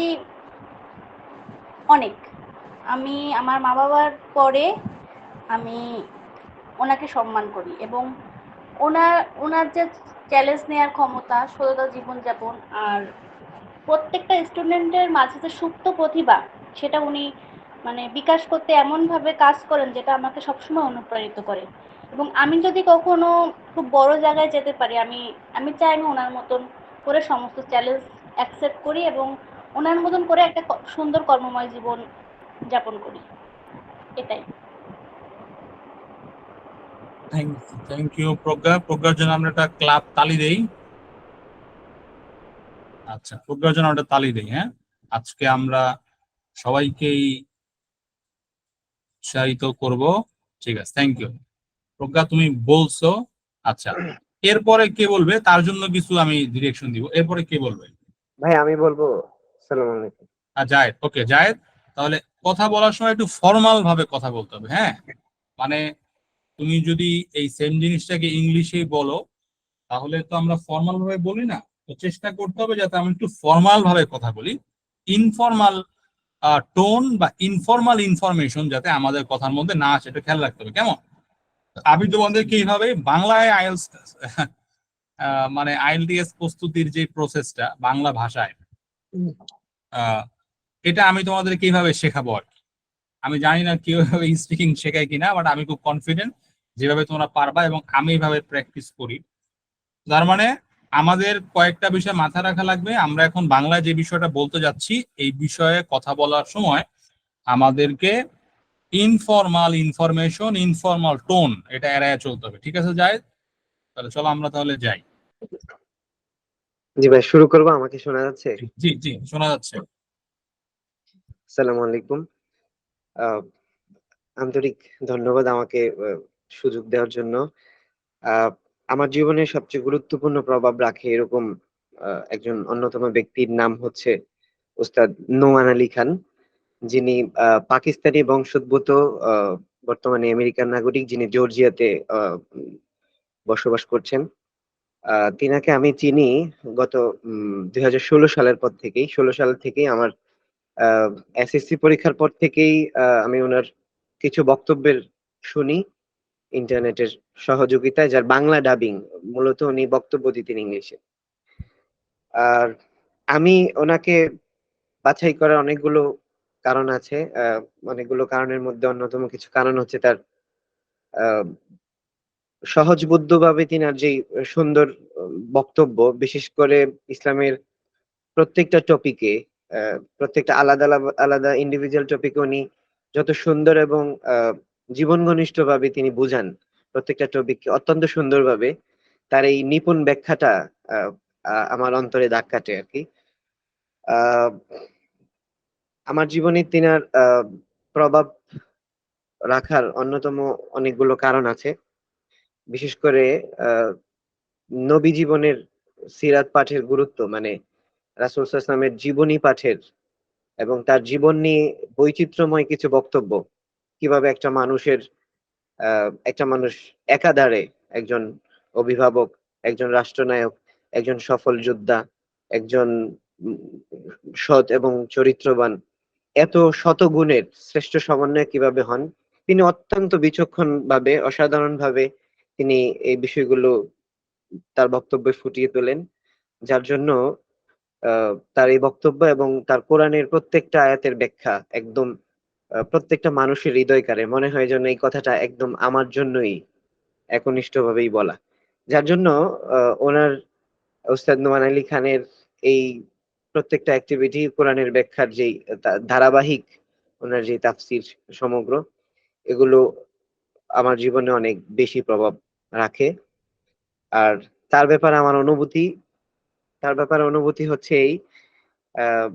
অনেক। আমি আমার মা বাবার পরে আমি ওনাকে সম্মান করি এবং ওনার যে চ্যালেঞ্জ নেওয়ার ক্ষমতা, সততা জীবনযাপন আর প্রত্যেকটা স্টুডেন্টের মাঝে যে সুপ্ত প্রতিভা সেটা উনি মানে বিকাশ করতে এমনভাবে কাজ করেন যেটা আমাকে সবসময় অনুপ্রাণিত করে। এবং আমি যদি কখনো খুব বড় জায়গায় যেতে পারি, আমি চাই আমি ওনার মতন করে সমস্ত চ্যালেঞ্জ অ্যাকসেপ্ট করি এবং ওনার মতন করে একটা সুন্দর কর্মময় জীবন যাপন করি। এটাই। থ্যাংক ইউ প্রজ্ঞার জন্য আমরা একটা ক্লাব তালি দেই। আচ্ছা, প্রজ্ঞার জন্য একটা তালি দেই। হ্যাঁ, আজকে আমরা সবাইকেই উৎসাহিত করব। ঠিক আছে, থ্যাংক ইউ প্রজ্ঞা, তুমি বলছো। আচ্ছা, এরপরে কে বলবে? তার জন্য কিছু আমি ডিরেকশন দিব। এরপরে কে বলবে? ভাই আমি বলবো। সালাম আলাইকুম। জায়েদ। ওকে জায়েদ, তাহলে কথা বলার সময় একটু ফর্মাল ভাবে কথা বলতে হবে। হ্যাঁ, মানে তুমি যদি এই সেম জিনিসটাকে ইংলিশেই বলো তাহলে তো আমরা ফর্মাল ভাবে বলি না। তো চেষ্টা করতে হবে যাতে আমি একটু ফর্মাল ভাবে কথা বলি। ইনফর্মাল টোন বা ইনফর্মাল ইনফরমেশন যাতে আমাদের কথার মধ্যে না আসে, এটা খেয়াল রাখতে হবে। কেমন? আমি তোমাদেরকে এইভাবে বাংলায় আইএলটিএস মানে আইএলটিএস প্রস্তুতির যে প্রসেসটা বাংলা ভাষায়, এটা আমি তোমাদেরকে এইভাবে শেখাবো আর কি। আমি জানি না কিভাবে স্পিকিং শেখায় কিনা, বাট আমি খুব কনফিডেন্ট যেভাবে তোমরা পারবা এবং আমি এইভাবে প্র্যাকটিস করি। তার মানে আমাদের কয়েকটা বিষয় মাথায় রাখা লাগবে। আমরা এখন বাংলায় যে বিষয়টা বলতে যাচ্ছি এই বিষয়ে কথা বলার সময় আমাদেরকে ইনফর্মাল ইনফরমেশন, ইনফর্মাল টোন এটা এড়ায় চলতে হবে। ঠিক আছে জায়েদ? তাহলে চলো আমরা তাহলে যাই। জি ভাই, শুরু করবো। আমাকে শোনা যাচ্ছে? জি জি, শোনা যাচ্ছে। আসসালামু আলাইকুম। আন্তরিক ধন্যবাদ আমাকে সুযোগ দেওয়ার জন্য। আহ, আমার জীবনে সবচেয়ে গুরুত্বপূর্ণ প্রভাব রাখে এরকম একজন অন্যতম ব্যক্তির নাম হচ্ছে উস্তাদ নোমান আলী খান, যিনি পাকিস্তানি বংশোদ্ভূত, বর্তমানে আমেরিকান নাগরিক, যিনি জর্জিয়াতে বসবাস করছেন। তিনাকে আমি চিনি গত 2016 সালের পর থেকেই। 16 সাল থেকেই আমার এসএসসি পরীক্ষার পর থেকেই আমি ওনার কিছু বক্তব্যের শুনি ইন্টারনেটের সহযোগিতায়, যার বাংলা ডাবিং। মূলত উনি বক্তব্য দিতেন ইংলিশে। আর আমি ওনাকে বাছাই করার অনেকগুলো কারণ আছে। অনেকগুলো কারণের মধ্যে অন্যতম কিছু কারণ হচ্ছে তার সহজবোধ্য তিনার যে সুন্দর বক্তব্য, বিশেষ করে ইসলামের প্রত্যেকটা টপিকে, প্রত্যেকটা আলাদা আলাদা ইন্ডিভিজুয়াল টপিকে উনি যত সুন্দর এবং জীবন ঘনিষ্ঠ ভাবে তিনি বুঝান প্রত্যেকটা টপিককে অত্যন্ত সুন্দরভাবে। তার এই নিপুণ ব্যাখ্যাটা আমার অন্তরে দাগ কাটে আর কি। আহ আমার জীবনে তিনার প্রভাব রাখার অন্যতম অনেকগুলো কারণ আছে। বিশেষ করে নবী জীবনের সিরাত পাঠের গুরুত্ব, মানে রাসূল সাল্লাল্লাহু আলাইহি ওয়াসাল্লামের জীবনী পাঠের এবং তার জীবন নিয়ে বৈচিত্র্যময় কিছু বক্তব্য। কিভাবে একটা মানুষ একাধারে একজন অভিভাবক, একজন রাষ্ট্রনায়ক, একজন সফল যোদ্ধা, একজন উম, সৎ এবং চরিত্রবান, এত শত গুণের শ্রেষ্ঠ সমন্বয় কিভাবে হন। তিনি অত্যন্ত বিচক্ষণ ভাবে, অসাধারণ ভাবে তিনি এই বিষয়গুলো তার বক্তব্যে ফুটিয়ে তোলেন, যার জন্য তার এই বক্তব্য এবং তার কোরআনের প্রত্যেকটা আয়াতের ব্যাখ্যা একদম প্রত্যেকটা মানুষের হৃদয় কাড়ে। মনে হয় যেন এই কথাটা একদম আমার জন্যই একনিষ্ঠভাবেই বলা। যার জন্য ওনার উস্তাদ নোমান আলী খানের এই প্রত্যেকটা অ্যাক্টিভিটি কোরআনের ব্যাখ্যার যেই ধারাবাহিক ওনার যে তাফসির সমগ্র, এগুলো আমার জীবনে অনেক বেশি প্রভাব রাখে। আর তার ব্যাপারে আমার অনুভূতি হচ্ছে এই, আহ,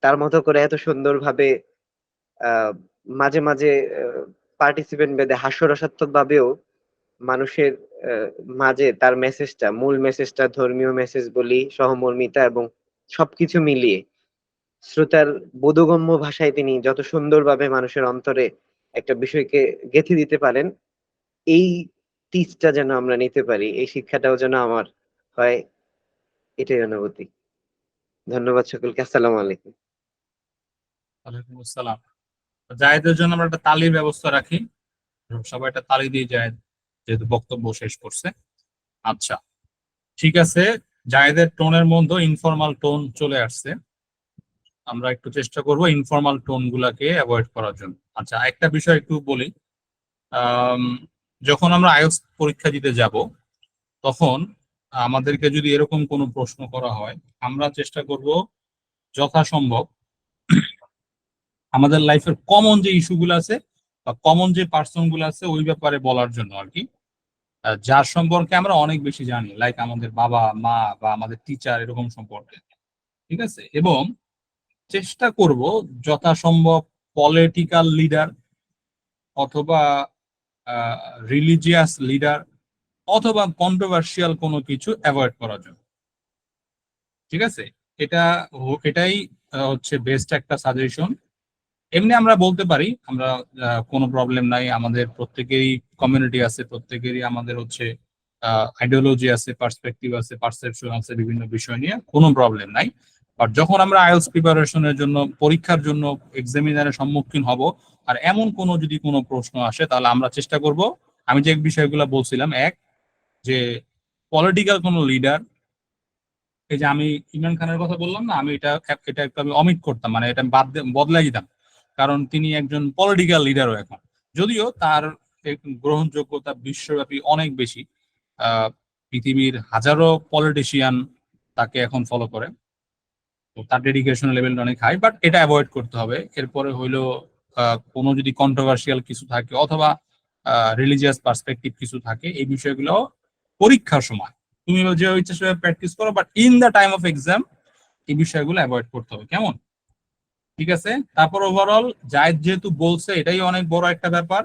তার মতো করে এত সুন্দরভাবে আহ, মাঝে মাঝে পার্টিসিপেন্ট বেঁধে হাস্যরসাত্মক ভাবেও মানুষের আহ, মাঝে তার মেসেজটা, মূল মেসেজটা, ধর্মীয় মেসেজ বলি, সহমর্মিতা এবং সবকিছু মিলিয়ে শ্রোতার বোধগম্য ভাষায় তিনি যত সুন্দরভাবে মানুষের অন্তরে একটা বিষয়কে গেঁথে দিতে পারেন, এই টিচটা যেন আমরা নিতে পারি, এই শিক্ষাটাও যেন আমার হয়, এটাই অনুভূতি। ধন্যবাদ সকলকে। আসসালামু আলাইকুম। ওয়ালাইকুম আসসালাম। জায়েদের জন্য আমরা একটা তালির ব্যবস্থা রাখি, সবাই একটা তালি দিয়ে জায়েদ যেহেতু বক্তব্য শেষ করছে। আচ্ছা, ঠিক আছে, জায়েদের টোনের মধ্যে ইনফর্মাল টোন চলে আসছে, আমরা একটু চেষ্টা করব ইনফর্মাল টোন গুলাকে অ্যাভয়েড করার জন্য। আচ্ছা, একটা বিষয় একটু বলি, আম, যখন আমরা আইএলটিএস পরীক্ষা দিতে যাব, তখন আমাদেরকে যদি এরকম কোনো প্রশ্ন করা হয়, আমরা চেষ্টা করব যথাসম্ভব আমাদের লাইফের কমন যে ইস্যুগুলো আছে বা কমন যে পার্সন গুলো আছে ওই ব্যাপারে বলার জন্য আর কি, যার সম্পর্কে আমরা অনেক বেশি জানি, লাইক আমাদের বাবা মা বা আমাদের টিচার, এরকম সম্পর্কে। ঠিক আছে, এবং চেষ্টা করব যথাসম্ভব পলিটিক্যাল লিডার অথবা রিলিজিয়াস লিডার অথবা কন্ট্রোভার্সিয়াল কোনো কিছু অ্যাভয়েড করার জন্য। ঠিক আছে, এটা এটাই হচ্ছে বেস্ট একটা সাজেশন। এমনি আমরা বলতে পারি আমরা কোনো প্রবলেম নাই, আমাদের প্রত্যেকেরই কমিউনিটি আছে, প্রত্যেকেরই আমাদের হচ্ছে আইডিওলজি আছে, পার্সপেক্টিভ আছে, পারসেপশন আছে, বিভিন্ন বিষয় নিয়ে কোনো প্রবলেম নাই। বাট যখন আমরা আইএলটিএস প্রিপারেশনের জন্য, পরীক্ষার জন্য এক্সামিনারের সম্মুখীন হব, আর এমন কোনো যদি কোনো প্রশ্ন আসে, তাহলে আমরা চেষ্টা করব, আমি যে বিষয়গুলো বলছিলাম, এক, যে পলিটিক্যাল কোনো লিডার, এই যে আমি ইমরান খানের কথা বললাম না, আমি এটা এটা একটু আমি অমিট করতাম, মানে এটা বদলাই দিতাম, কারণ তিনি একজন পলিটিক্যাল লিডারও এখন, যদিও তার গ্রহণযোগ্যতা বিশ্বব্যাপী অনেক বেশি। পৃথিবীর হাজারো পলিটিশিয়ান তাকে এখন ফলো করে, তো তার ডেডিকেশন লেভেলটা অনেক হাই, বাট এটা অ্যাভয়েড করতে হবে। এরপরে হইলো কোনো যদি কন্ট্রোভার্সিয়াল কিছু থাকে অথবা রিলিজিয়াস পার্সপেক্টিভ কিছু থাকে, এই বিষয়গুলো পরীক্ষার সময় তুমি যে ইচ্ছা সেভাবে প্র্যাকটিস করো, but in the time of exam এই বিষয়গুলো অ্যাভয়েড করতে হবে, কেমন? ঠিক আছে। তারপর ওভারঅল জায়েদ যেহেতু বলছে, এটাই অনেক বড় একটা ব্যাপার,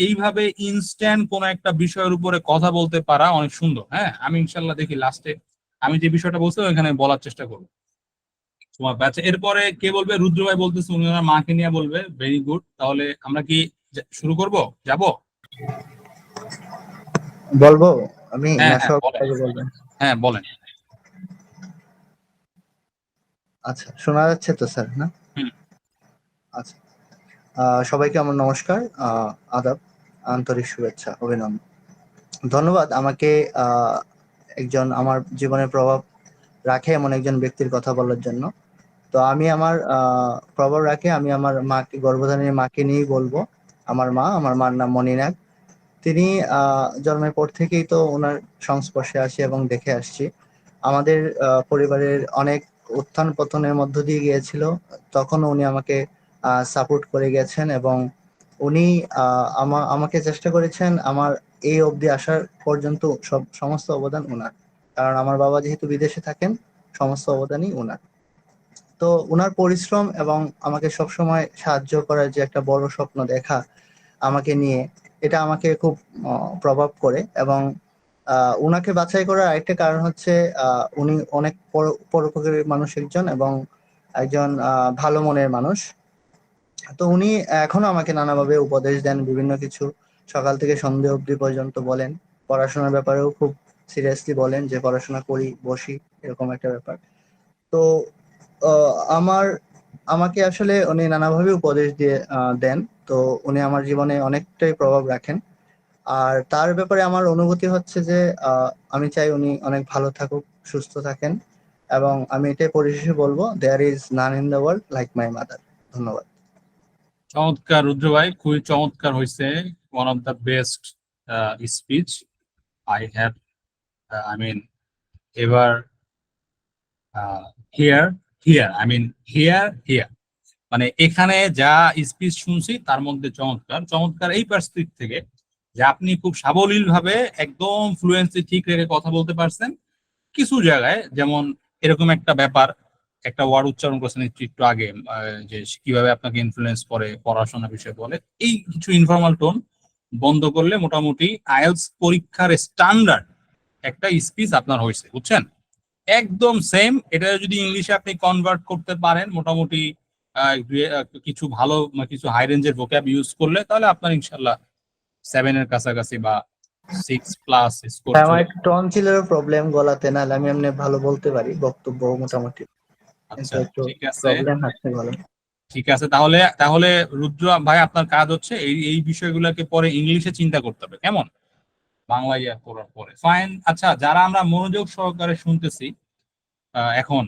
এইভাবে ইনস্ট্যান্ট কোন একটা বিষয়ের উপরে কথা বলতে পারা অনেক সুন্দর। হ্যাঁ, আমি ইনশাল্লাহ দেখি লাস্টে আমি যে বিষয়টা বলছি ওখানে বলার চেষ্টা করবো তোমার ব্যাচে। এরপরে কে বলবে? রুদ্র ভাই বলতেছে উনি ওনার মাকে নিয়ে বলবে। ভেরি গুড, তাহলে আমরা কি শুরু করব? যাব? বলবো আমি হ্যাঁ না হ্যাঁ সব বলেন, আগে বলবেন? হ্যাঁ বলেন। আচ্ছা, শোনা যাচ্ছে তো স্যার? না? হুম। আচ্ছা, সবাইকে আমার নমস্কার, আদাব, আন্তরিক শুভেচ্ছা, অভিনন্দন। ধন্যবাদ আমাকে একজন আমার জীবনে প্রভাব রাখে এমন একজন ব্যক্তির কথা বলার জন্য। তো আমি আমার প্রভাব রাখে, আমি আমার মাকে, গর্ভধারিণী মাকে নিয়েই বলবো। আমার মার নাম মনি নাগ। তিনি জন্মের পর থেকেই তো ওনার সংস্পর্শে আসি এবং দেখে আসছি। আমাদের পরিবারের অনেক উত্থান পতনের মধ্য দিয়ে গিয়েছিল, তখন উনি আমাকে সাপোর্ট করে গেছেন এবং উনি আমাকে চেষ্টা করেছেন আমার এই অবধি আসার পর্যন্ত। সমস্ত অবদান ওনার, কারণ আমার বাবা যেহেতু বিদেশে থাকেন, সমস্ত অবদানই ওনার। তো ওনার পরিশ্রম এবং আমাকে সবসময় সাহায্য করার যে একটা বড় স্বপ্ন দেখা আমাকে নিয়ে, এটা আমাকে খুব প্রভাব করে। এবং উনাকে বাছাই করার আরেকটা কারণ হচ্ছে উনি অনেক পরোপকারী মানুষ একজন, এবং একজন ভালো মনের মানুষ। তো উনি এখনো আমাকে নানাভাবে উপদেশ দেন, বিভিন্ন কিছু, সকাল থেকে সন্ধ্যে অবধি পর্যন্ত বলেন। পড়াশোনার ব্যাপারেও খুব সিরিয়াসলি বলেন যে পড়াশোনা করি, বসি, এরকম একটা ব্যাপার। তো আহ, আমার আমাকে আসলে উনি নানাভাবে উপদেশ দিয়ে দেন। তো উনি আমার জীবনে অনেকটাই প্রভাব রাখেন। আর তার ব্যাপারে আমার অনুভূতি হচ্ছে যে আমি চাই উনি অনেক ভালো থাকুক, সুস্থ থাকেন, এবং আমি এটাই পরিশেষে বলবো, there is none in the world like my mother. ধন্যবাদ। চমৎকার রুদ্র ভাই, খুবই চমৎকার হয়েছে। One of the best speech I have I mean ever hear hear I mean hear মানে এখানে যা স্পিচ শুনছি তার মধ্যে চমৎকার চমৎকার এই পার্সপেক্টিভ থেকে যে আপনি খুব সাবলীল ভাবে একদম ফ্লুয়েন্সি ঠিক রেখে কথা বলতে পারছেন। কিছু জায়গায় যেমন এরকম একটা ব্যাপার, একটা ওয়ার্ড উচ্চারণ করছেন একটু একটু আগে, যে কিভাবে আপনাকে ইনফ্লুয়েন্স করে পড়াশোনা বিষয়ে বলে, এই কিছু ইনফর্মাল টোন বন্ধ করলে মোটামুটি আইএলটিএস পরীক্ষার স্ট্যান্ডার্ড একটা স্পিচ আপনার হয়েছে, বুঝছেন? একদম সেম। এটা যদি ইংলিশে আপনি কনভার্ট করতে পারেন মোটামুটি কিছু ভালো কিছু হাই রেঞ্জের ভোক্যাব ইউজ করলে, তাহলে আপনার ইনশাল্লাহ 7 এর কাছাকাছি বা 6+ স্কোর হ্যাঁ, আমার চলে। একটু টনসিলের প্রবলেম গলাতে, নাহলে আমি এমনি ভালো বলতে পারি, বক্তব্য মোটামুটি, কিন্তু আচ্ছা, একটু ঠিক আছে, প্রবলেম আছে বলে। ঠিক আছে। তাহলে তাহলে রুদ্র ভাই আপনার কাজ হচ্ছে এই এই বিষয়গুলোকে পরে ইংলিশে চিন্তা করতে হবে, কেমন? বাংলা ইয়া করার পরে ফাইন। আচ্ছা, যারা আমরা মনোযোগ সহকারে শুনতেছি, এখন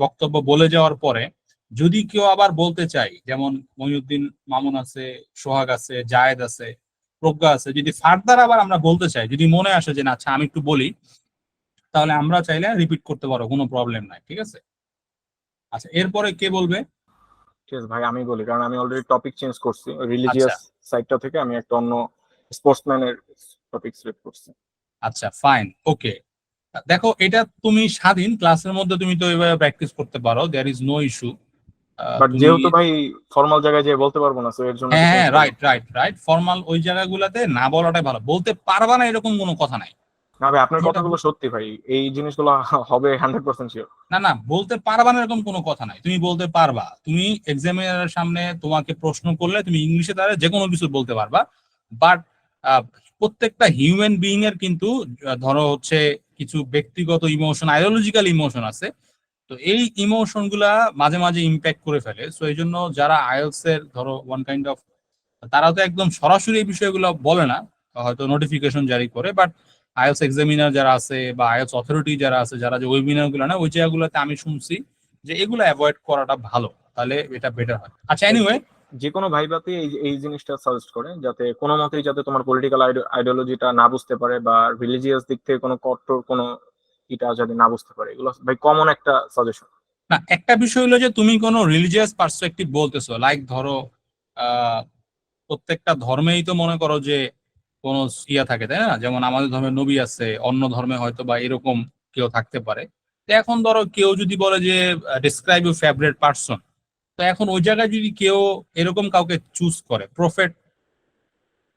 বক্তব্য বলে যাওয়ার পরে যদি কেউ আবার বলতে চাই, যেমন মহিউদ্দিন মামুন আছে, সোহাগ আছে, জায়েদ আছে, প্রজ্ঞা আছে, যদি ফার্দার আবার আমরা বলতে চাই, যদি মনে আসে যে না আচ্ছা আমি একটু বলি, তাহলে আমরা চাইলে রিপিট করতে পারো, কোনো প্রবলেম নাই, ঠিক আছে? আচ্ছা, এরপরে কে বলবে? ঠিক আছে ভাই, আমি বলি, কারণ আমি অলরেডি টপিক চেঞ্জ করছি, আচ্ছা রিলিজিয়াস সাইডটা থেকে আমি একটা অন্য স্পোর্টসম্যানের টপিক সিলেক্ট করছি। আচ্ছা, ফাইন, ওকে। দেখো, এটা তুমি স্বাধীন, ক্লাসের মধ্যে তুমি তো এভাবে প্র্যাকটিস করতে পারো, there is no issue. But তুমি যেহেতু ভাই ফর্মাল জায়গায় যেয়ে বলতে পারবো না, সো এর জন্য হ্যাঁ চেঞ্জ হ্যাঁ, করলাম। রাইট রাইট রাইট, ফর্মাল ওই জায়গাগুলোতে না বলাটাই ভালো। বলতে পারবা না এরকম কোনো কথা নাই। না ভাই, আপনার যেটা কথাগুলো সত্যি ভাই, এই জিনিসগুলো হবে 100% শিওর। না না, বলতে পারবা না এরকম কোনো কথা নাই, তুমি বলতে পারবা। তুমি এক্সামিনারের সামনে তোমাকে প্রশ্ন করলে তুমি ইংলিশে তারা যে কোনো কিছু বলতে পারবা। বাট প্রত্যেকটা হিউম্যান বিইং এর কিন্তু ধরো হচ্ছে কিছু ব্যক্তিগত ইমোশন, আইডিওলজিক্যাল ইমোশন আছে। তো এই ইমোশন গুলা মাঝে মাঝে ইম্প্যাক্ট করে ফেলে। সো এই জন্য যারা আইএলটিএস এর ধরো ওয়ান কাইন্ড অফ, তারা তো একদম সরাসরি এই বিষয়গুলো বলে না, হয়তো নোটিফিকেশন জারি করে, বাট আইএলটিএস এক্সামিনার যারা আছে বা আইএলটিএস অথরিটি যারা আছে, যারা যে ওয়েবিনার গুলো না, ওই জায়গাগুলোতে আমি শুনছি যে এগুলো অ্যাভয়েড করাটা ভালো, তাহলে এটা বেটার হয়। আচ্ছা, এনিওয়ে, যে কোনো ভাইবাতে এই এই জিনিসটা সাজেস্ট করে, যাতে কোনো মতেই যাতে তোমার পলিটিক্যাল আইডিওলজিটা না বুঝতে পারে, বা রিলিজিয়াস দিক থেকে কোনো কট্টর কোনো এটা যাতে না বুঝতে পারে, এগুলো ভাই কমন একটা সাজেশন। না, একটা বিষয় হলো যে তুমি কোনো রিলিজিয়াস পার্সপেক্টিভ বলতেছো, লাইক ধরো আহ প্রত্যেকটা ধর্মেই তো মনে করো যে কোন ইয়া থাকে, তাই না? যেমন আমাদের ধর্মে নবী আছে, অন্য ধর্মে হয়তো বা এরকম কেউ থাকতে পারে। তো এখন ধরো কেউ যদি বলে যে ডিসক্রাইব ইউর ফেভারিট পার্সন, তো এখন ওই জায়গায় যদি কেউ এরকম কাউকে চুজ করে, প্রফেট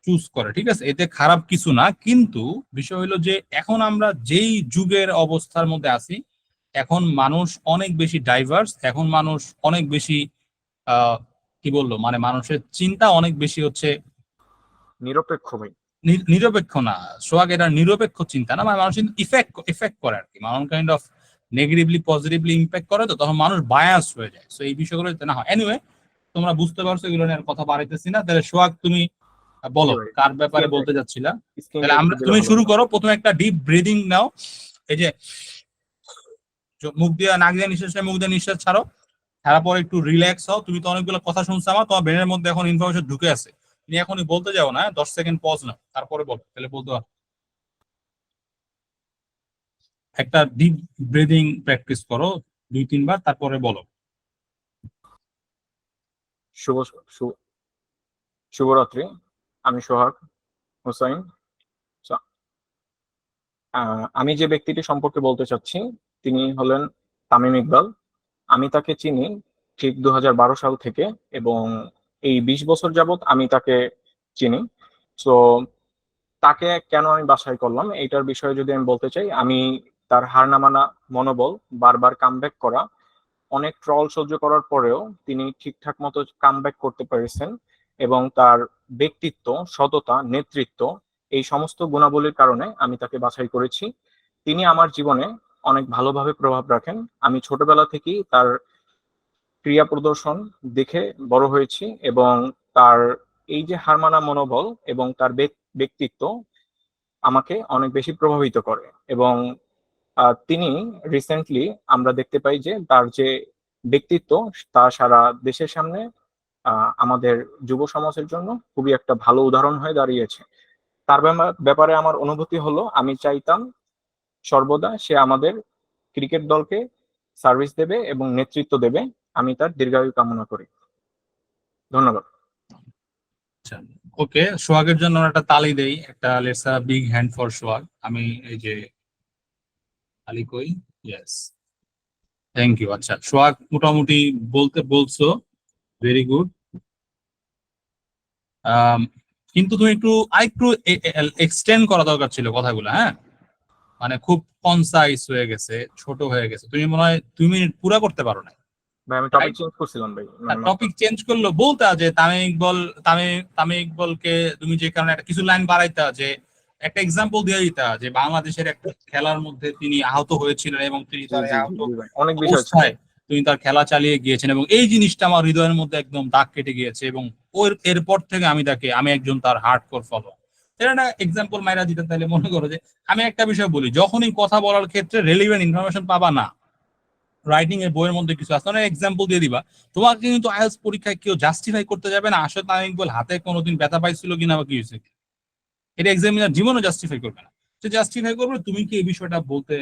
চুজ করে, ঠিক আছে, এতে খারাপ কিছু না। কিন্তু বিষয় হলো যে এখন আমরা যেই যুগের অবস্থার মধ্যে আছি, এখন মানুষ অনেক বেশি ডাইভার্স, এখন মানুষ অনেক বেশি আহ কি বললো, মানে মানুষের চিন্তা অনেক বেশি হচ্ছে নিরপেক্ষ ভাই। নিরপেক্ষ না সোহাগ, এটা নিরপেক্ষ চিন্তা না, মানে মানুষ ইফেক্ট করে আর কি, মানুষ kind of negatively positively impact করে, তো তখন মানুষ বায়াস হয়ে যায়। তো এই বিষয়গুলো যাতে না হয়। এনিওয়ে, তোমরা বুঝতে পারছো, এগুলো নিয়ে আর কথা বাড়াইতেছি না। তাহলে সোহাগ, তুমি জি বলো ভাই, কার ব্যাপারে বলতে যাচ্ছিলা। তাহলে স্ক্রিনটা একটু দিলে তুমি ভালো শুরু হতো। করো। প্রথমে একটা ডিপ ব্রিদিং নাও, এই যে মুখ দিয়ে নাক দিয়ে নিঃশ্বাস নেয়, মুখ দিয়ে নিঃশ্বাস ছাড়ো, ছাড়ার পর একটু রিল্যাক্স হও। তুমি তো অনেকগুলো কথা শুনছো, আমার তোমার ব্রেনের মধ্যে এখন ইনফরমেশন ঢুকে আছে, তুমি এখনই বলতে যাও না, 10 সেকেন্ড পজ নাও, তারপরে বলো, তাহলে বলতে পারো। একটা ডিপ ব্রিদিং প্র্যাকটিস করো 2-3 বার, তারপরে বলো। শুভ শু- শুভরাত্রি। আমি সোহাগ হোসাইন। So, আমি যে ব্যক্তিটি সম্পর্কে বলতে চাচ্ছি তিনি হলেন তামিম ইকবাল। আমি তাকে চিনি ঠিক 2012 সাল থেকে, এবং এই 20 বছর যাবত আমি তাকে চিনি। তো তাকে কেন আমি বাছাই করলাম এইটার বিষয়ে যদি আমি বলতে চাই, আমি তার হার না মানা মনোবল, বারবার কামব্যাক করা, অনেক ট্রল সহ্য করার পরেও তিনি ঠিকঠাক মতো কামব্যাক করতে পেরেছেন, এবং তার ব্যক্তিত্ব, সততা, নেতৃত্ব, এই সমস্ত গুণাবলীর কারণে আমি তাকে বাছাই করেছি। তিনি আমার জীবনে অনেক ভালোভাবে প্রভাব রাখেন। আমি ছোটবেলা থেকেই তার ক্রিয়া প্রদর্শন দেখে বড় হয়েছি, এবং তার এই যে হার মানা মনোবল এবং তার ব্যক্তিত্ব আমাকে অনেক বেশি প্রভাবিত করে। এবং তিনি রিসেন্টলি আমরা দেখতে পাই যে তার যে ব্যক্তিত্ব তা সারা দেশের সামনে আমাদের যুব সমাজের জন্য খুবই একটা ভালো উদাহরণ হয়ে দাঁড়িয়েছে। তার ব্যাপারে আমার অনুভূতি হলো, আমি চাইতাম সর্বদা সে আমাদের ক্রিকেট দলকে সার্ভিস দেবে এবং নেতৃত্ব দেবে। আমি তার দীর্ঘায়ু কামনা করি। ধন্যবাদ। আচ্ছা, ওকে, সোহাগের জন্য আমরা একটা তালি দেই, একটা let's a big hand for Sohag. আমি এই যে তালি কই, ইয়েস, থ্যাংক ইউ। আচ্ছা সোহাগ, মোটামুটি বলছো, ভেরি গুড। কিন্তু তুমি আরেকটু এক্সটেন্ড করা দরকার ছিল কথাগুলো, হ্যাঁ, মানে খুব কনসাইজ হয়ে গেছে, ছোট হয়ে গেছে। তুমি মনে হয় 2 মিনিট পুরা করতে পারো না। ভাই আমি টপিক চেঞ্জ করছিলাম ভাই। টপিক চেঞ্জ করলো বলতে যে তামিম ইকবলকে তুমি যে কারণে একটা কিছু লাইন বাড়াইতা, যে একটা এক্সাম্পল দিয়ে দিতা যে বাংলাদেশের একটা খেলার মধ্যে তিনি আহত হয়েছিলেন এবং তিনি তার আহত অনেক বিষয় আছে। অবস্থায় তিনি তার খেলা চালিয়ে গিয়েছেন, এবং এই জিনিসটা আমার হৃদয়ের মধ্যে একদম দাগ কেটে গিয়েছে, এবং এরপর থেকে আমি একজন তার হার্ডকোর ফলো। এটা একটা এক্সাম্পল মাইরা দিতে, তাহলে মনে করো যে আমি একটা বিষয় বলি, যখনই কথা বলার ক্ষেত্রে রেলিভেন্ট ইনফরমেশন পাবা না, রাইটিং এর বইয়ের মধ্যে কিছু আছে, অনেক এক্সাম্পল দিয়ে দিবা, তোমাকে কিন্তু আইএলটিএস পরীক্ষায় কেউ জাস্টিফাই করতে যাবে না আসলে তামিম ইকবল হাতে কোনোদিন ব্যথা পাইছিল কিনা বা কি হয়েছে, এটা এক্সামিনার জীবনও জাস্টিফাই করবে না। সে জাস্টিফাই করবে তুমি কি এই বিষয়টা বলতে